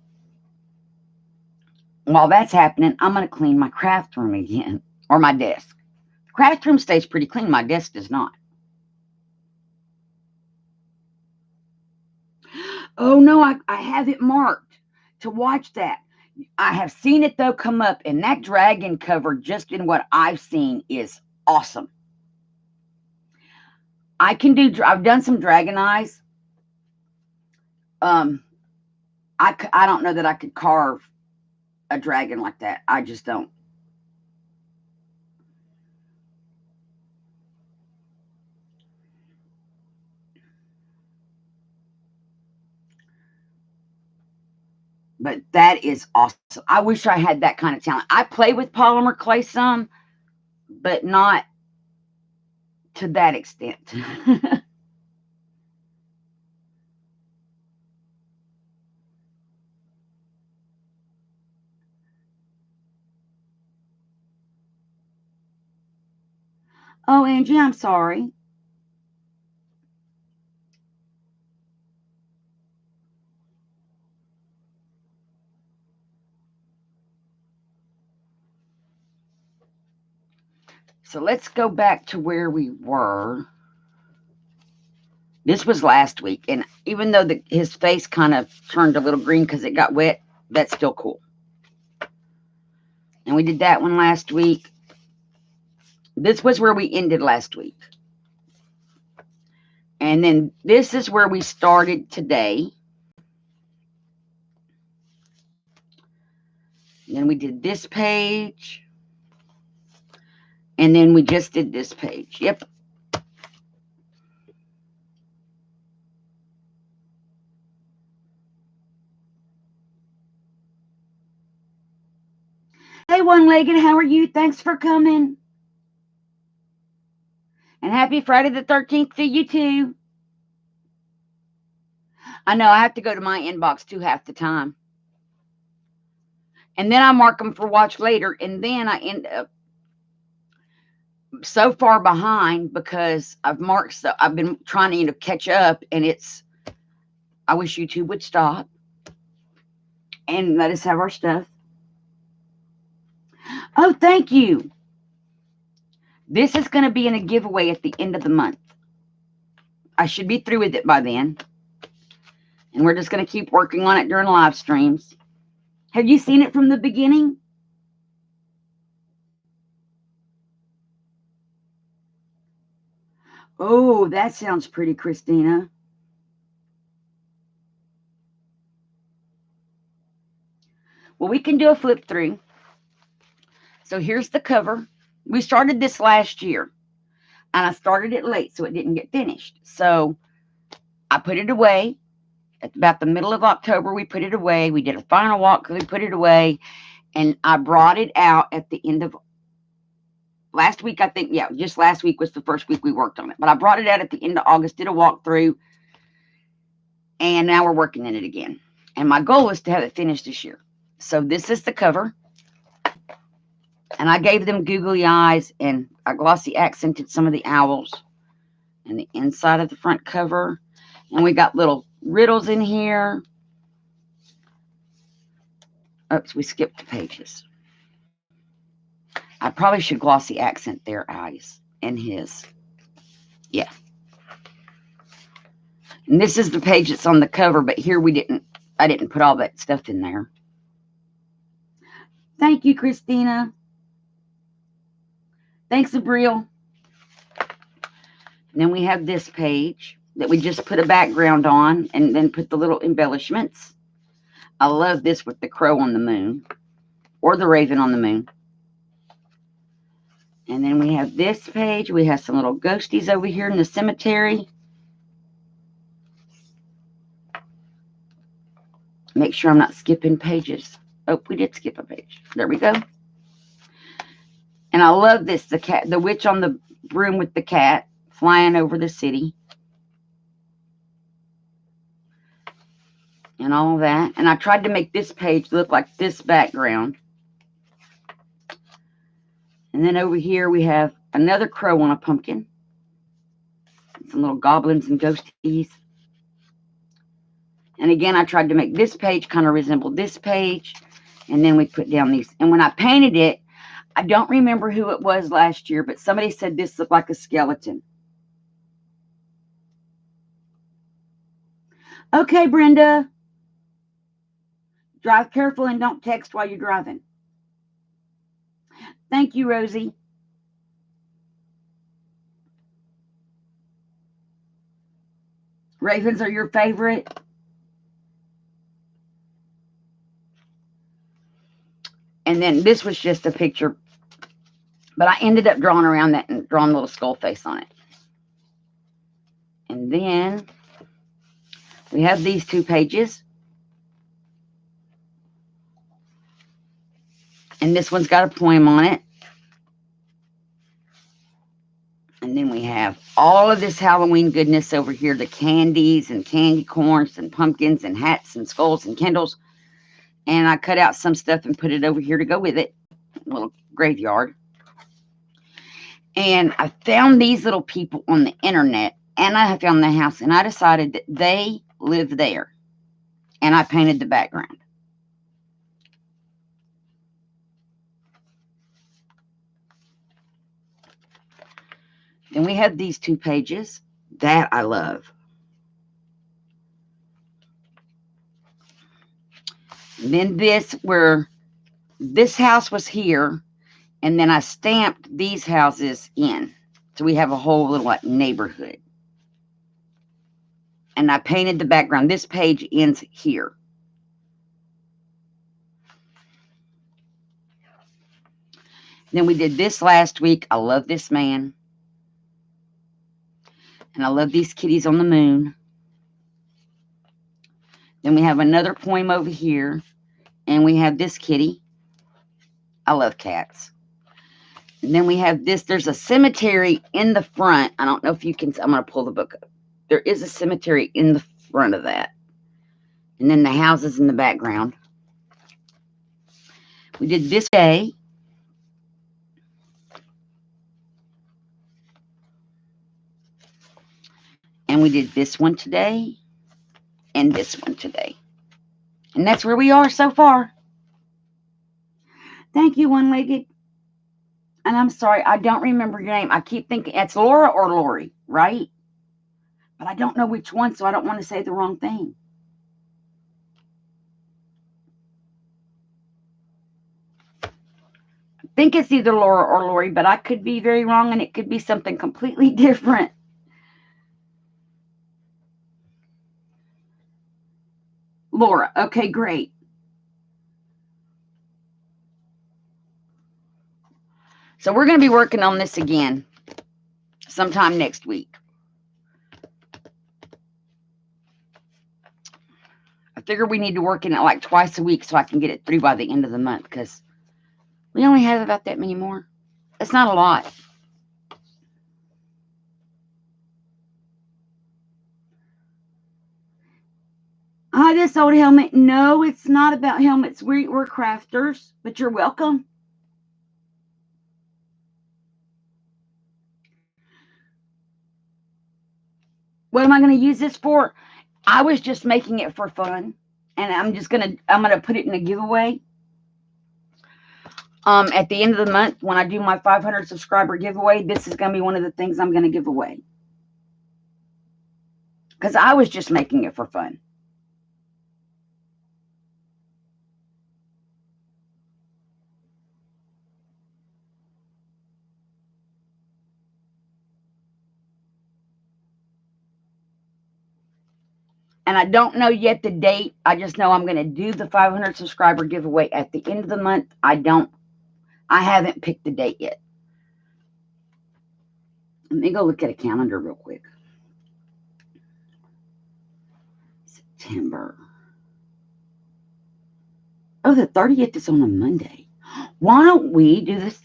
Speaker 1: while that's happening, I'm going to clean my craft room again, or my desk. The craft room stays pretty clean. My desk does not. Oh, no, I have it marked to watch that. I have seen it, though, come up, and that dragon cover, just in what I've seen, is awesome. I've done some dragon eyes. I don't know that I could carve a dragon like that. I just don't. But that is awesome. I wish I had that kind of talent. I play with polymer clay some, but not to that extent. Oh, Angie, I'm sorry. So let's go back to where we were. This was last week, and even though his face kind of turned a little green because it got wet, that's still cool. And we did that one last week. This was where we ended last week. And then this is where we started today. And then we did this page. And then we just did this page. Yep. Hey, One-Legged, how are you? Thanks for coming. And happy Friday the 13th to you, too. I know I have to go to my inbox, too, half the time. And then I mark them for watch later, and then I end up so far behind because I've been trying to catch up, and I wish YouTube would stop and let us have our stuff. Oh, thank you. This is going to be in a giveaway at the end of the month. I should be through with it by then. And we're just going to keep working on it during live streams. Have you seen it from the beginning? Oh, that sounds pretty, Christina. Well, we can do a flip through. So here's the cover. We started this last year, and I started it late, so it didn't get finished. So I put it away. At about the middle of October, we put it away. We did a final walk, we put it away, and I brought it out at the end of last week, I think. Yeah, just last week was the first week we worked on it. But I brought it out at the end of August, did a walkthrough, and now we're working in it again. And my goal is to have it finished this year. So this is the cover. And I gave them googly eyes, and I glossy accented some of the owls and the inside of the front cover. And we got little riddles in here. Oops, we skipped the pages. I probably should gloss the accent there, eyes, and his. Yeah. And this is the page that's on the cover, but here I didn't put all that stuff in there. Thank you, Christina. Thanks, Abril. And then we have this page that we just put a background on and then put the little embellishments. I love this with the crow on the moon or the raven on the moon. And then we have this page. We have some little ghosties over here in the cemetery. Make sure I'm not skipping pages. Oh, we did skip a page. There we go. And I love this, the witch on the broom with the cat flying over the city. And all that. And I tried to make this page look like this background. And then over here we have another crow on a pumpkin. Some little goblins and ghosties. And again, I tried to make this page kind of resemble this page. And then we put down these. And when I painted it, I don't remember who it was last year, but somebody said this looked like a skeleton. Okay, Brenda. Drive careful and don't text while you're driving. Thank you, Rosie. Ravens are your favorite? And then this was just a picture, but I ended up drawing around that and drawing a little skull face on it. And then we have these two pages. And this one's got a poem on it. And then we have all of this Halloween goodness over here, the candies and candy corns and pumpkins and hats and skulls and candles. And I cut out some stuff and put it over here to go with it. A little graveyard. And I found these little people on the internet. And I found the house. And I decided that they live there. And I painted the background. Then we have these two pages that I love. And then where this house was here, and then I stamped these houses in. So we have a whole little like neighborhood. And I painted the background. This page ends here. Then we did this last week. I love this man. And I love these kitties on the moon. Then we have another poem over here. And we have this kitty. I love cats. And then we have this. There's a cemetery in the front. I don't know if you can. I'm going to pull the book up. There is a cemetery in the front of that. And then the houses in the background. We did this day. And we did this one today. And this one today. And that's where we are so far. Thank you, one-legged. And I'm sorry, I don't remember your name. I keep thinking it's Laura or Lori, right? But I don't know which one, so I don't want to say the wrong thing. I think it's either Laura or Lori, but I could be very wrong, and it could be something completely different. Laura. Okay, great. So we're going to be working on this again sometime next week. I figure we need to work in it like twice a week so I can get it through by the end of the month because we only have about that many more. It's not a lot. Hi, this old helmet. No, it's not about helmets. We're crafters, but you're welcome. What am I going to use this for? I was just making it for fun, and I'm going to put it in a giveaway. At the end of the month, when I do my 500 subscriber giveaway, this is going to be one of the things I'm going to give away. Because I was just making it for fun. And I don't know yet the date. I just know I'm going to do the 500 subscriber giveaway at the end of the month. I haven't picked the date yet. Let me go look at a calendar real quick. September. Oh, the 30th is on a Monday. Why don't we do this?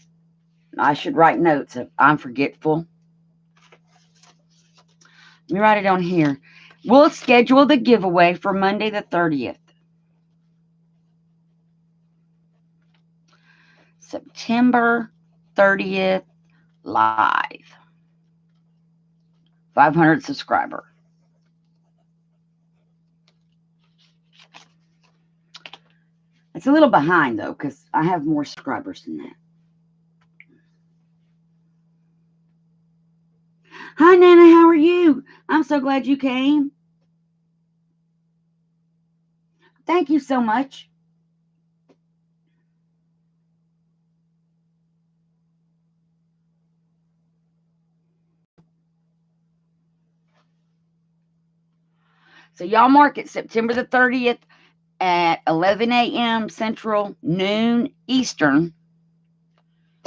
Speaker 1: I should write notes if I'm forgetful. Let me write it on here. We'll schedule the giveaway for Monday the 30th. September 30th live. 500 subscriber. It's a little behind though, because I have more subscribers than that. Hi Nana, how are you? I'm so glad you came. Thank you so much. So y'all mark it September the 30th at 11 a.m. Central, noon Eastern.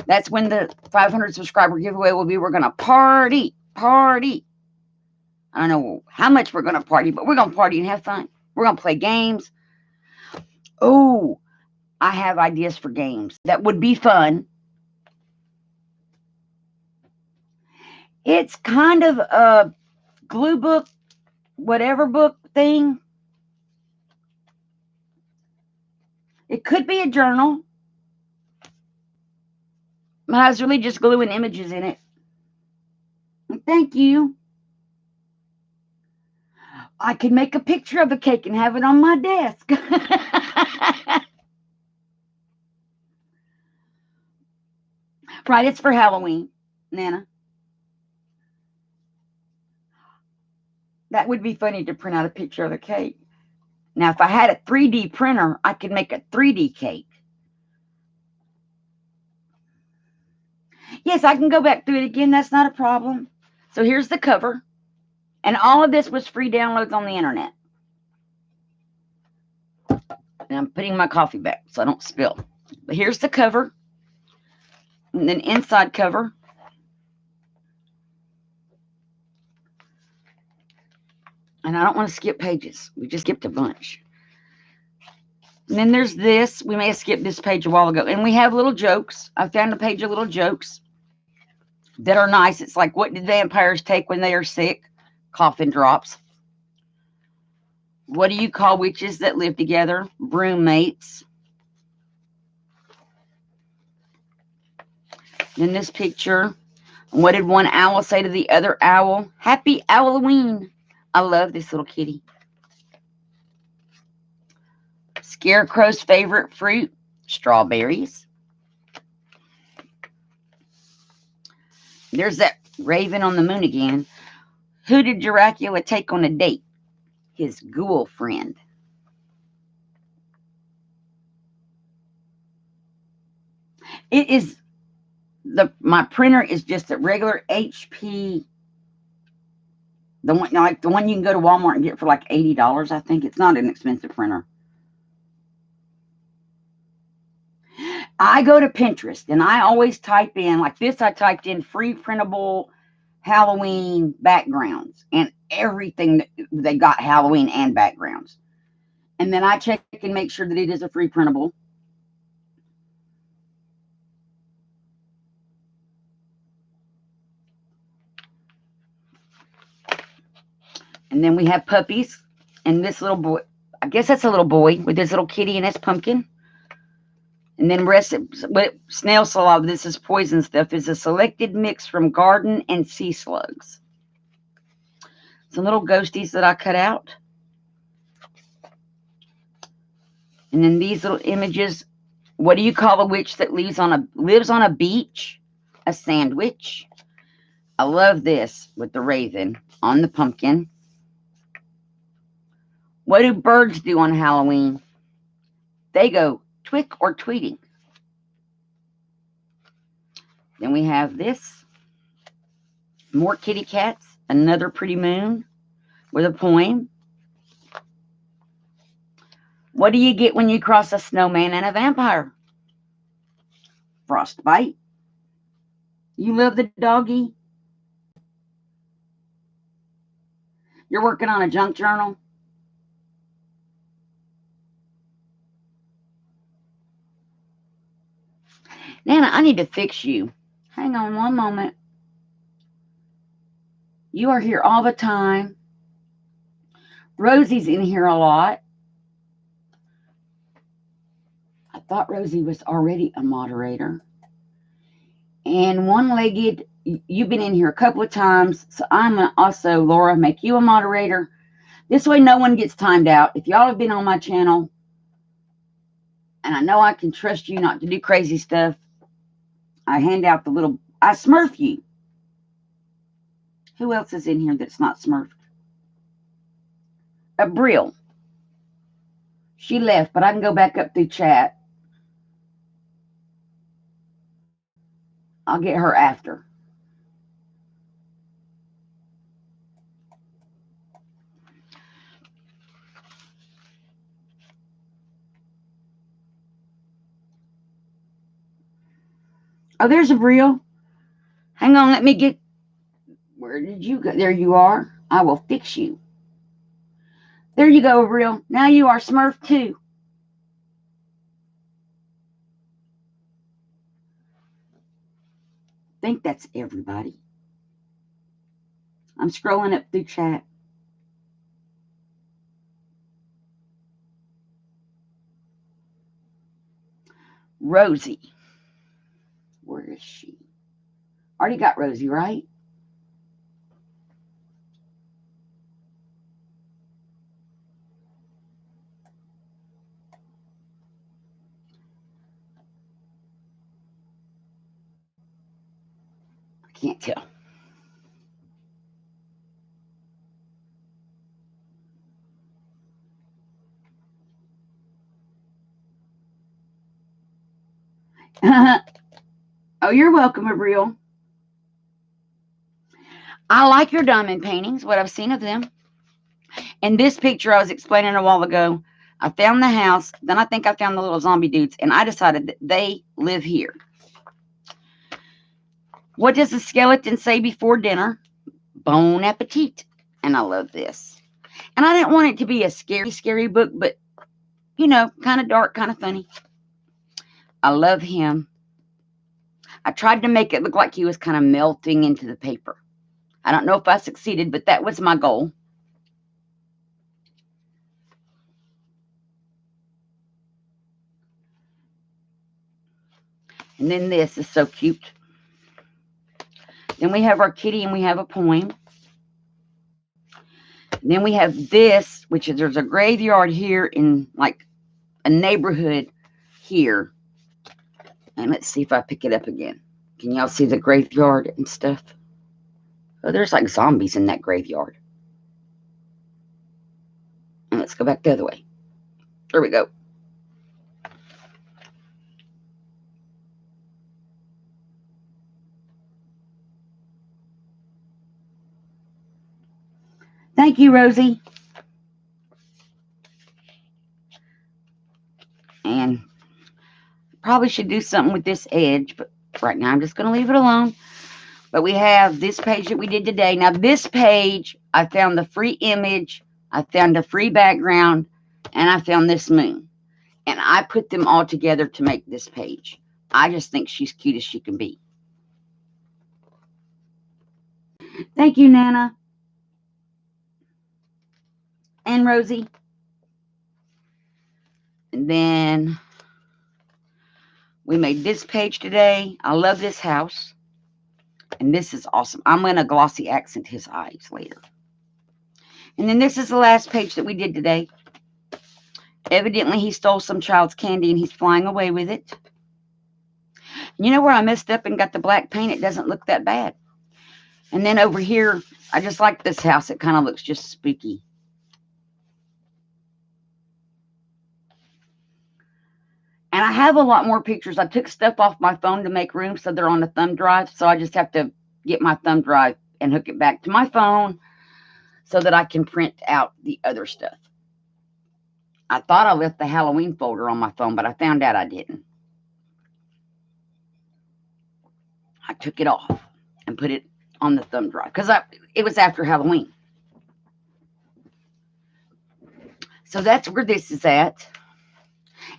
Speaker 1: That's when the 500 subscriber giveaway will be. We're going to party. I don't know how much we're going to party, but we're going to party and have fun. We're going to play games. Oh, I have ideas for games that would be fun. It's kind of a glue book, whatever book thing. It could be a journal. But I was really just gluing images in it. Thank you. I could make a picture of a cake and have it on my desk. Right, it's for Halloween, Nana. That would be funny to print out a picture of the cake. Now, if I had a 3D printer, I could make a 3D cake. Yes, I can go back through it again. That's not a problem. So here's the cover. And all of this was free downloads on the internet. And I'm putting my coffee back so I don't spill. But here's the cover. And then inside cover. And I don't want to skip pages. We just skipped a bunch. And then there's this. We may have skipped this page a while ago. And we have little jokes. I found a page of little jokes that are nice. It's like, what did vampires take when they are sick? Coffin drops. What do you call witches that live together? Broommates. In this picture, what did one owl say to the other owl? Happy Halloween. I love this little kitty. Scarecrow's favorite fruit? Strawberries. There's that raven on the moon again. Who did Dracula take on a date? His ghoul friend. It is my printer is just a regular HP. The one you can go to Walmart and get for like $80. I think it's not an expensive printer. I go to Pinterest and I always type in like this. I typed in free printable Halloween backgrounds and everything that they got Halloween and backgrounds. And then I check and make sure that it is a free printable. And then we have puppies and this little boy. I guess that's a little boy with his little kitty and his pumpkin. And then snail saliva, this is poison stuff, is a selected mix from garden and sea slugs. Some little ghosties that I cut out. And then these little images What do you call a witch that lives on a beach? A sandwich. I love this with the raven on the pumpkin. What do birds do on Halloween? They go twick or tweeting. Then we have this. More kitty cats. Another pretty moon with a poem. What do you get when you cross a snowman and a vampire? Frostbite. You love the doggy? You're working on a junk journal? Nana, I need to fix you. Hang on one moment. You are here all the time. Rosie's in here a lot. I thought Rosie was already a moderator. And one-legged, you've been in here a couple of times, so I'm going to also, Laura, make you a moderator. This way no one gets timed out. If y'all have been on my channel, and I know I can trust you not to do crazy stuff, I hand out the little, I smurf you. Who else is in here that's not smurfed? Brill. She left, but I can go back up through chat. I'll get her after. Oh, there's a Brill. Hang on, let me get, where did you go? There you are. I will fix you. There you go, Brill. Now you are smurfed too. I think that's everybody. I'm scrolling up through chat. Rosie. Where is she? Already got Rosie, right? I can't tell. Oh, you're welcome, Abriel. I like your diamond paintings, what I've seen of them. And this picture I was explaining a while ago, I found the house, then I think I found the little zombie dudes, and I decided that they live here. What does the skeleton say before dinner? Bon appetit. And I love this. And I didn't want it to be a scary book, but, you know, kind of dark, kind of funny. I love him. I tried to make it look like he was kind of melting into the paper. I don't know if I succeeded, but that was my goal. And then this is so cute. Then we have our kitty and we have a poem. And then we have this, which is there's a graveyard here in like a neighborhood here. And let's see if I pick it up again. Can y'all see the graveyard and stuff? Oh, there's like zombies in that graveyard. And let's go back the other way. There we go. Thank you, Rosie. And probably should do something with this edge, but right now I'm just going to leave it alone. But we have this page that we did today. Now, this page, I found the free image, I found a free background, and I found this moon. And I put them all together to make this page. I just think she's cute as she can be. Thank you, Nana. And Rosie. And then we made this page today. I love this house. And this is awesome. I'm going to glossy accent his eyes later. And then this is the last page that we did today. Evidently, he stole some child's candy and he's flying away with it. You know where I messed up and got the black paint? It doesn't look that bad. And then over here, I just like this house. It kind of looks just spooky. And I have a lot more pictures. I took stuff off my phone to make room so they're on the thumb drive. So I just have to get my thumb drive and hook it back to my phone so that I can print out the other stuff. I thought I left the Halloween folder on my phone, but I found out I didn't. I took it off and put it on the thumb drive because it was after Halloween. So that's where this is at.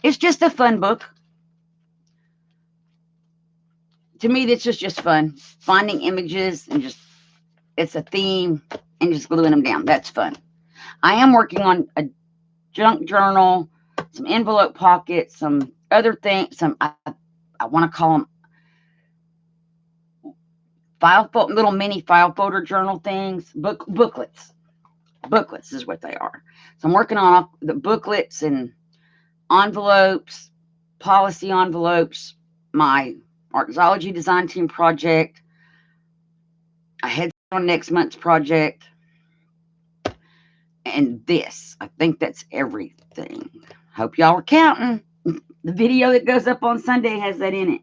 Speaker 1: It's just a fun book. To me, this is just fun. Finding images and just, it's a theme and just gluing them down. That's fun. I am working on a junk journal, some envelope pockets, some other things, I want to call them little mini file folder journal things, booklets. Booklets is what they are. So I'm working on the booklets and envelopes, policy envelopes, my Artology design team project. I had on next month's project. And this, I think that's everything. Hope y'all are counting. The video that goes up on Sunday has that in it.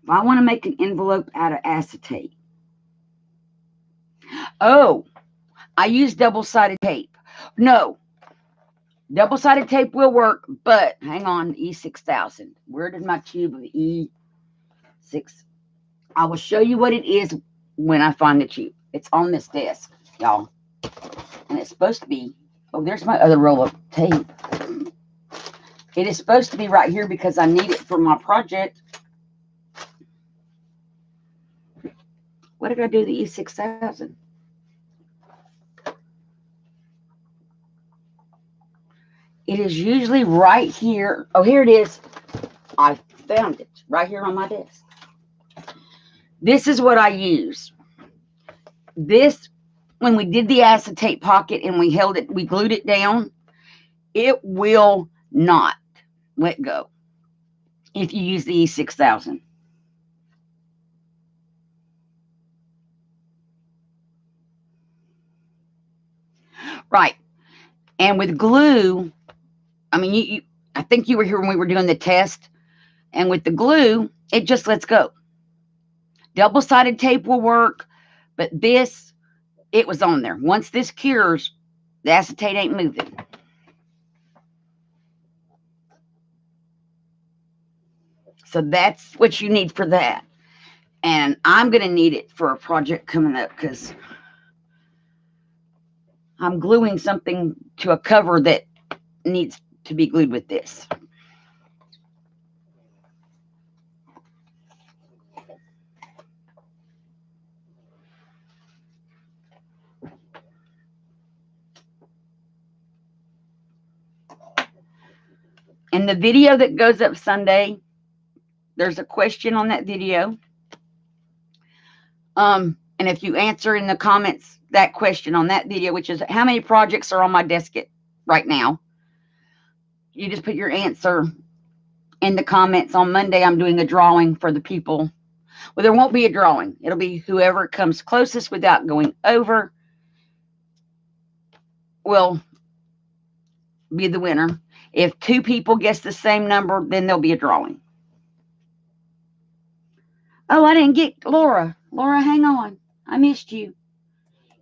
Speaker 1: If I want to make an envelope out of acetate. Oh, I use double-sided tape. No, double-sided tape will work, but hang on, E6000. Where did my tube of E6? I will show you what it is when I find the tube. It's on this desk, y'all. And it's supposed to be, oh, there's my other roll of tape. It is supposed to be right here because I need it for my project. What did I do to the E6000? It is usually right here. Oh, here it is. I found it right here on my desk. This is what I use. This, when we did the acetate pocket and we held it, we glued it down, it will not let go if you use the E6000. Right. And with glue, I mean, I think you were here when we were doing the test. And with the glue, it just lets go. Double-sided tape will work, but this, it was on there. Once this cures, the acetate ain't moving. So that's what you need for that. And I'm going to need it for a project coming up because I'm gluing something to a cover that needs to be glued with this. In the video that goes up Sunday, there's a question on that video. And if you answer in the comments that question on that video, which is how many projects are on my desk right now, you just put your answer in the comments. On Monday, I'm doing a drawing for the people. Well, there won't be a drawing. It'll be whoever comes closest without going over will be the winner. If 2 people guess the same number, then there'll be a drawing. Oh, I didn't get Laura. Laura, hang on. I missed you.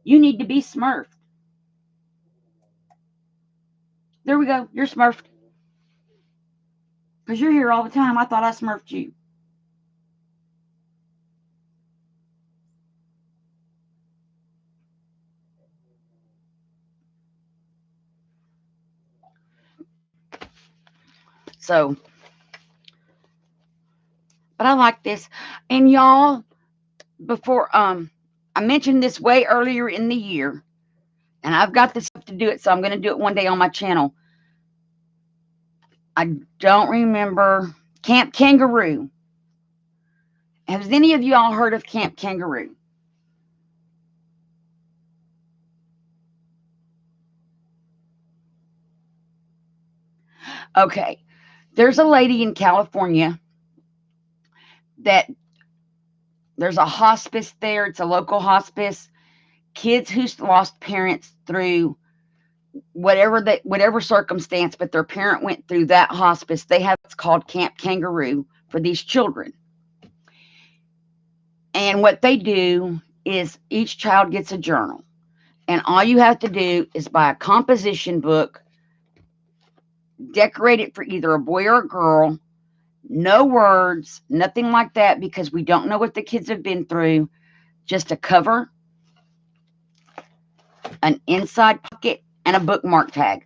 Speaker 1: You need to be smurfed. There we go. You're smurfed. Because you're here all the time. I thought I smurfed you. So, but I like this. And y'all, before I mentioned this way earlier in the year, and I've got this stuff to do it, so I'm going to do it one day on my channel. I don't remember Camp Kangaroo. Has any of you all heard of Camp Kangaroo? Okay. There's a lady in California that there's a hospice there. It's a local hospice. Kids who lost parents through whatever circumstance, but their parent went through that hospice. They have what's called Camp Kangaroo for these children. And what they do is each child gets a journal. And all you have to do is buy a composition book, decorate it for either a boy or a girl, no words, nothing like that, because we don't know what the kids have been through. Just a cover, an inside pocket, and a bookmark tag.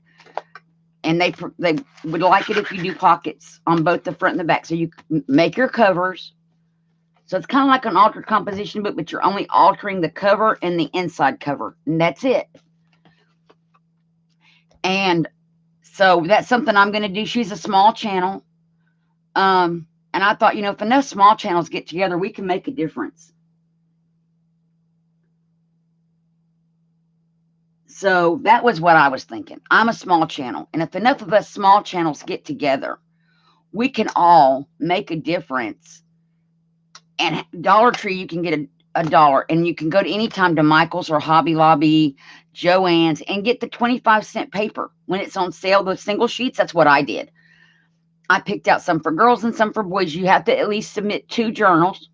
Speaker 1: And they would like it if you do pockets on both the front and the back. So you make your covers. So it's kind of like an altered composition book, but you're only altering the cover and the inside cover. And that's it. And so that's something I'm going to do. She's a small channel. And I thought, if enough small channels get together, we can make a difference. So that was what I was thinking. I'm a small channel. And if enough of us small channels get together, we can all make a difference. And Dollar Tree, you can get a dollar. And you can go to any time to Michael's or Hobby Lobby, Joann's, and get the 25-cent paper. When it's on sale, those single sheets, that's what I did. I picked out some for girls and some for boys. You have to at least submit 2 journals.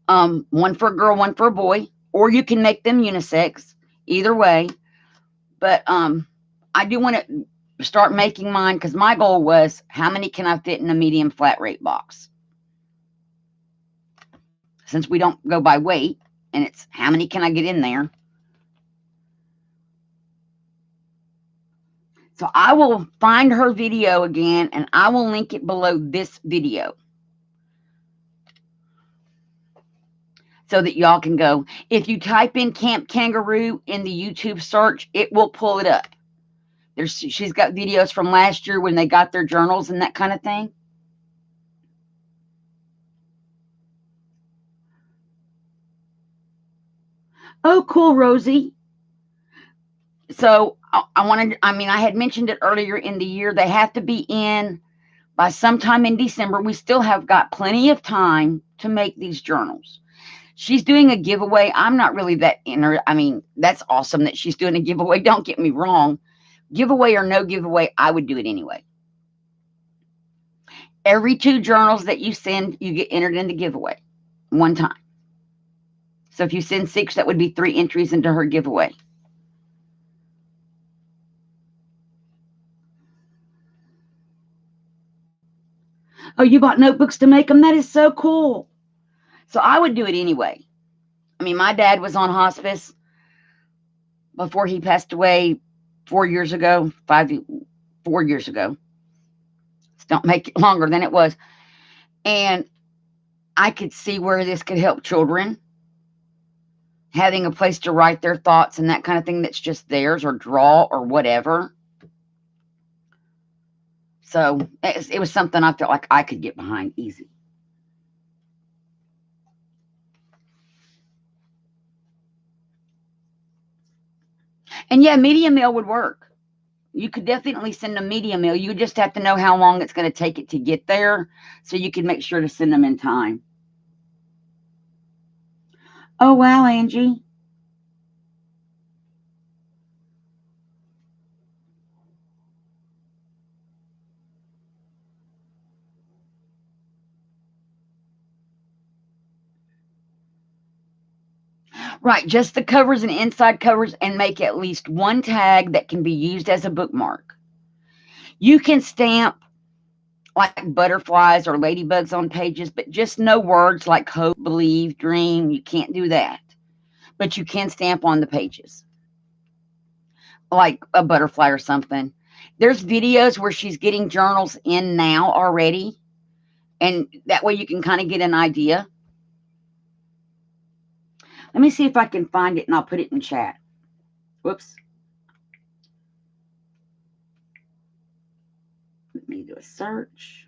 Speaker 1: One for a girl, one for a boy. Or you can make them unisex. Either way. But I do want to start making mine, because my goal was, how many can I fit in a medium flat rate box? Since we don't go by weight, and it's how many can I get in there? So I will find her video again, and I will link it below this video, so that y'all can go. If you type in Camp Kangaroo in the YouTube search, it will pull it up. She's got videos from last year when they got their journals and that kind of thing. Oh, cool, Rosie. So I had mentioned it earlier in the year. They have to be in by sometime in December. We still have got plenty of time to make these journals. She's doing a giveaway. I'm not really that that's awesome that she's doing a giveaway. Don't get me wrong. Giveaway or no giveaway, I would do it anyway. Every 2 journals that you send, you get entered in the giveaway one time. So if you send 6, that would be 3 entries into her giveaway. Oh, you bought notebooks to make them? That is so cool. So I would do it anyway. My dad was on hospice before he passed away 4 years ago, 4 years ago. Don't make it longer than it was. And I could see where this could help children, having a place to write their thoughts and that kind of thing that's just theirs, or draw or whatever. So it was something I felt like I could get behind easy. And yeah, media mail would work. You could definitely send a media mail. You just have to know how long it's going to take it to get there, so you can make sure to send them in time. Oh, wow, Angie. Right, just the covers and inside covers, and make at least one tag that can be used as a bookmark. You can stamp like butterflies or ladybugs on pages, but just no words like hope, believe, dream. You can't do that. But you can stamp on the pages, like a butterfly or something. There's videos where she's getting journals in now already, and that way you can kind of get an idea. Let me see if I can find it, and I'll put it in chat. Whoops. Let me do a search.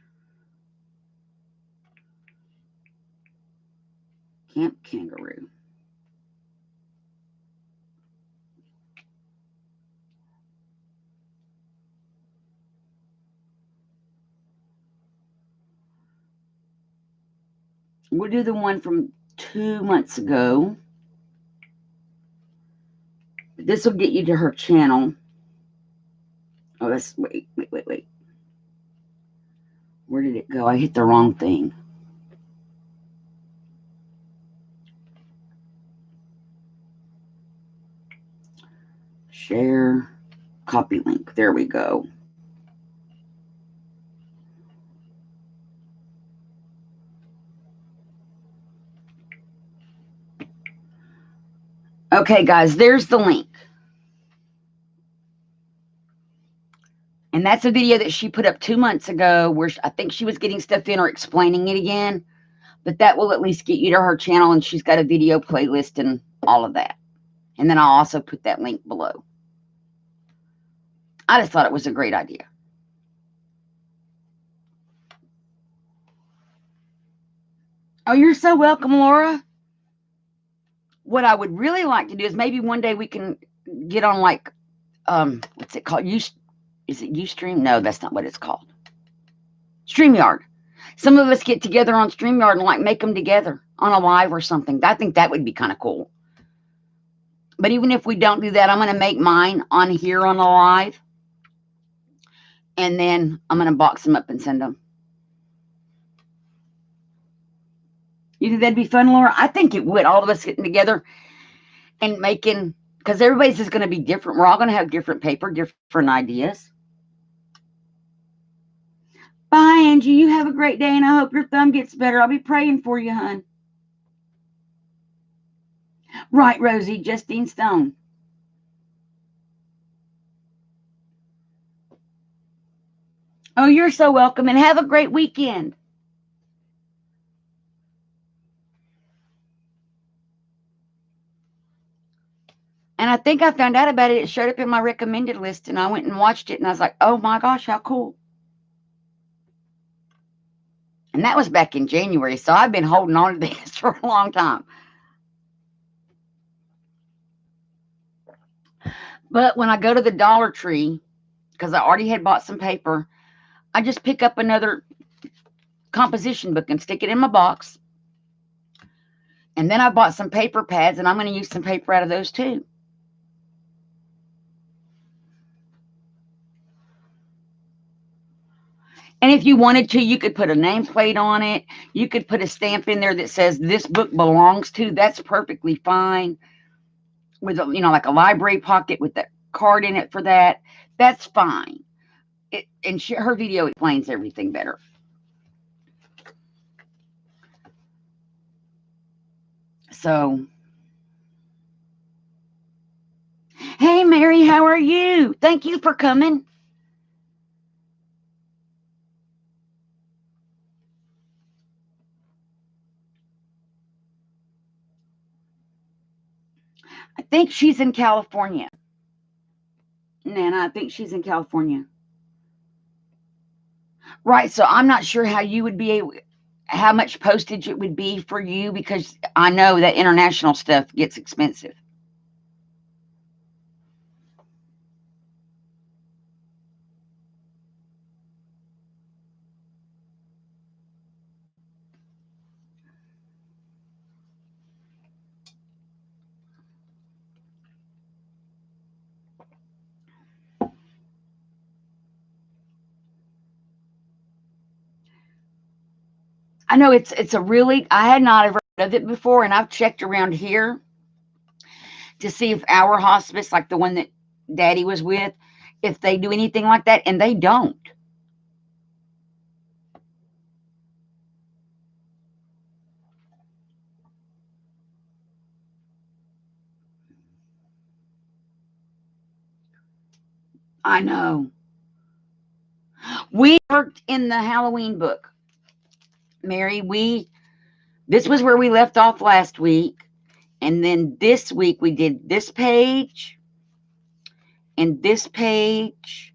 Speaker 1: Camp Kangaroo. We'll do the one from 2 months ago. This will get you to her channel. Oh, let's wait. Where did it go? I hit the wrong thing. Share, copy link. There we go. Okay, guys, there's the link. And that's a video that she put up 2 months ago where I think she was getting stuff in or explaining it again. But that will at least get you to her channel, and she's got a video playlist and all of that. And then I'll also put that link below. I just thought it was a great idea. Oh, you're so welcome, Laura. What I would really like to do is maybe one day we can get on, like, what's it called? Is it Ustream? No, that's not what it's called. StreamYard. Some of us get together on StreamYard and, like, make them together on a live or something. I think that would be kind of cool. But even if we don't do that, I'm going to make mine on here on a live. And then I'm going to box them up and send them. You think that'd be fun, Laura? I think it would. All of us getting together and making, because everybody's just going to be different. We're all going to have different paper, different ideas. Bye, Angie. You have a great day, and I hope your thumb gets better. I'll be praying for you, hon. Right, Rosie, Justine Stone. Oh, you're so welcome, and have a great weekend. And I think I found out about it. It showed up in my recommended list, and I went and watched it, and I was like, oh, my gosh, how cool. And that was back in January, so I've been holding on to this for a long time. But when I go to the Dollar Tree, because I already had bought some paper, I just pick up another composition book and stick it in my box. And then I bought some paper pads, and I'm going to use some paper out of those too. And if you wanted to, you could put a nameplate on it. You could put a stamp in there that says this book belongs to. That's perfectly fine. With, like a library pocket with that card in it for that. That's fine. Her video explains everything better. So, hey, Mary, how are you? Thank you for coming. I think she's in California. Nana, I think she's in California. Right, so I'm not sure how you would be able, how much postage it would be for you, because I know that international stuff gets expensive. I know it's a really, I had not ever heard of it before, and I've checked around here to see if our hospice, like the one that Daddy was with, if they do anything like that, and they don't. I know. We worked in the Halloween book, Mary. This was where we left off last week. And then this week we did this page and this page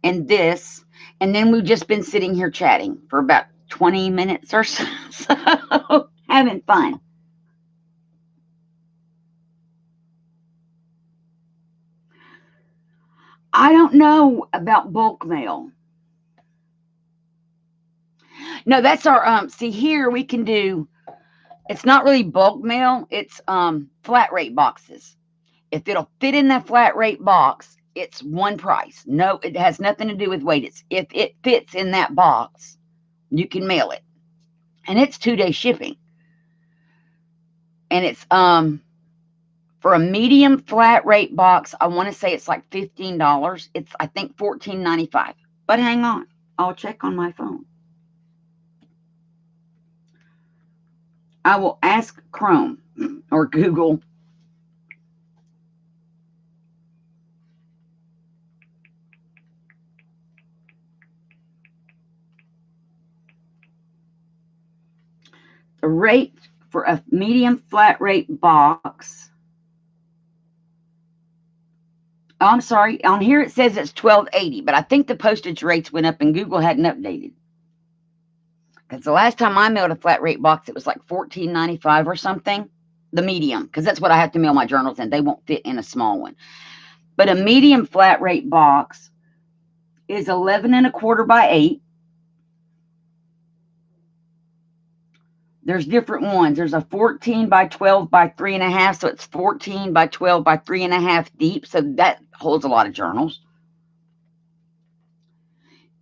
Speaker 1: and this. And then we've just been sitting here chatting for about 20 minutes or so. So having fun. I don't know about bulk mail. No, that's our, see here we can do It's not really bulk mail. It's flat rate boxes. If it'll fit in that flat rate box, it's one price. No, it has nothing to do with weight. It's if it fits in that box, you can mail it. And it's 2-day shipping. And it's for a medium flat rate box, I want to say it's like $15. It's I think $14.95. But hang on, I'll check on my phone. I will ask Chrome or Google. The rate for a medium flat rate box. Oh, I'm sorry. On here it says it's $12.80, but I think the postage rates went up and Google hadn't updated. Because the last time I mailed a flat rate box, it was like $14.95 or something. The medium, because that's what I have to mail my journals in. They won't fit in a small one. But a medium flat rate box is 11 1/4 by 8. There's different ones. There's a 14 by 12 by 3.5, so it's 14 by 12 by 3.5 deep. So that holds a lot of journals.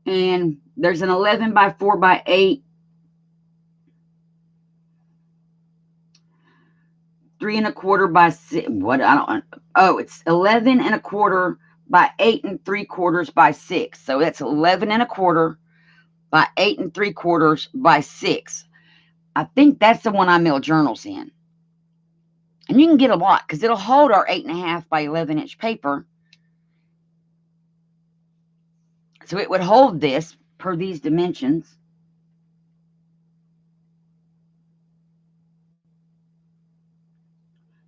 Speaker 1: And there's an 11 by 4 by 8, 3 1/4 by 6. What I don't. Oh, it's 11 1/4 by 8 3/4 by 6. So that's 11 1/4 by 8 3/4 by 6. I think that's the one I mail journals in. And you can get a lot because it'll hold our 8.5 by 11-inch paper. So it would hold this per these dimensions.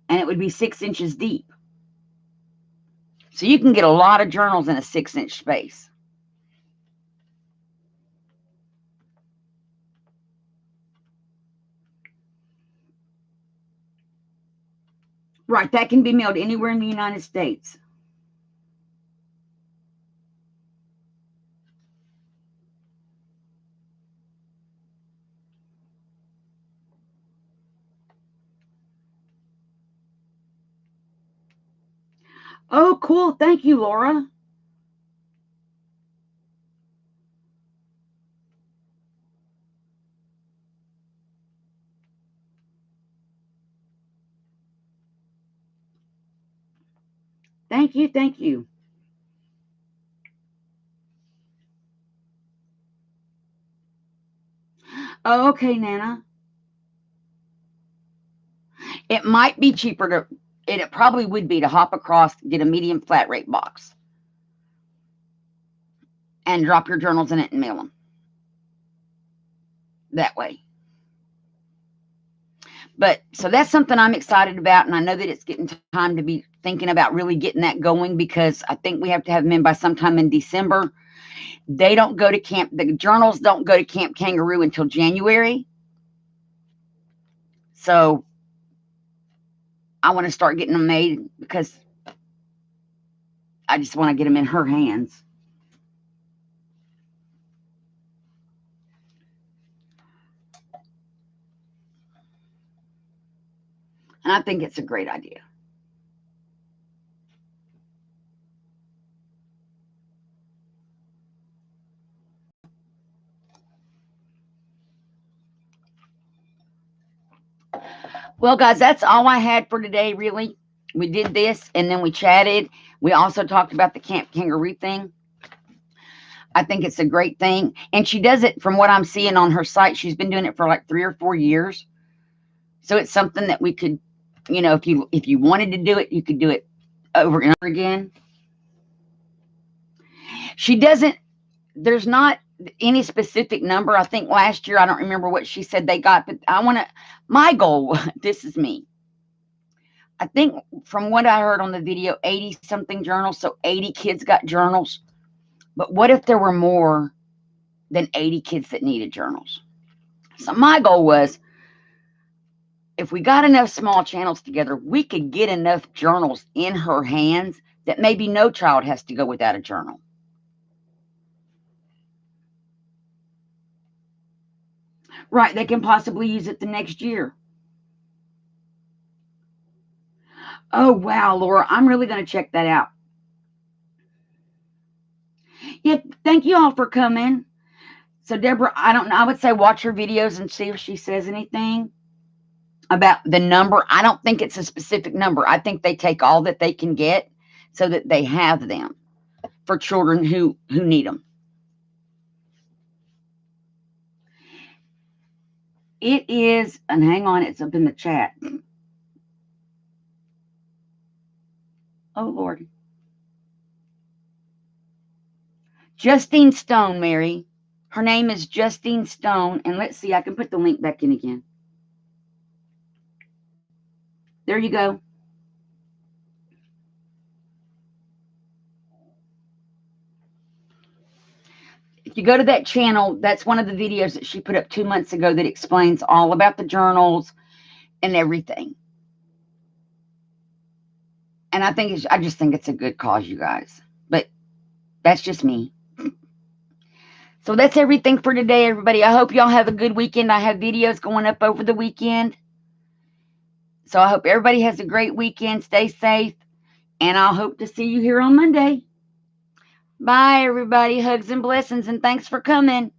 Speaker 1: And it would be 6 inches deep. So you can get a lot of journals in a 6-inch space. Right, that can be mailed anywhere in the United States. Oh, cool. Thank you, Laura. Thank you. Thank you. Oh, okay, Nana. It might be cheaper to, it probably would be to hop across, get a medium flat rate box, and drop your journals in it and mail them that way. But so that's something I'm excited about. And I know that it's getting time to be thinking about really getting that going because I think we have to have them in by sometime in December. They don't go to camp. The journals don't go to Camp Kangaroo until January. So I want to start getting them made because I just want to get them in her hands. And I think it's a great idea. Well, guys, that's all I had for today, really. We did this and then we chatted. We also talked about the Camp Kangaroo thing. I think it's a great thing. And she does it from what I'm seeing on her site. She's been doing it for like 3 or 4 years. So it's something that we could, if you wanted to do it, you could do it over and over again. She doesn't, there's not any specific number. I think last year, I don't remember what she said they got, but my goal, this is me. I think from what I heard on the video, 80 something journals. So 80 kids got journals. But what if there were more than 80 kids that needed journals? So my goal was, if we got enough small channels together, we could get enough journals in her hands that maybe no child has to go without a journal. Right, they can possibly use it the next year. Oh, wow, Laura. I'm really going to check that out. Yeah, thank you all for coming. So, Deborah, I don't know. I would say watch her videos and see if she says anything about the number. I don't think it's a specific number. I think they take all that they can get so that they have them for children who need them. It is, and hang on, it's up in the chat. Oh, Lord. Justine Stone, Mary. Her name is Justine Stone. And let's see, I can put the link back in again. There you go. If you go to that channel, that's one of the videos that she put up 2 months ago that explains all about the journals and everything. And I just think it's a good cause, you guys. But that's just me. So that's everything for today, everybody. I hope y'all have a good weekend. I have videos going up over the weekend. So I hope everybody has a great weekend. Stay safe. And I'll hope to see you here on Monday. Bye, everybody. Hugs and blessings. And thanks for coming.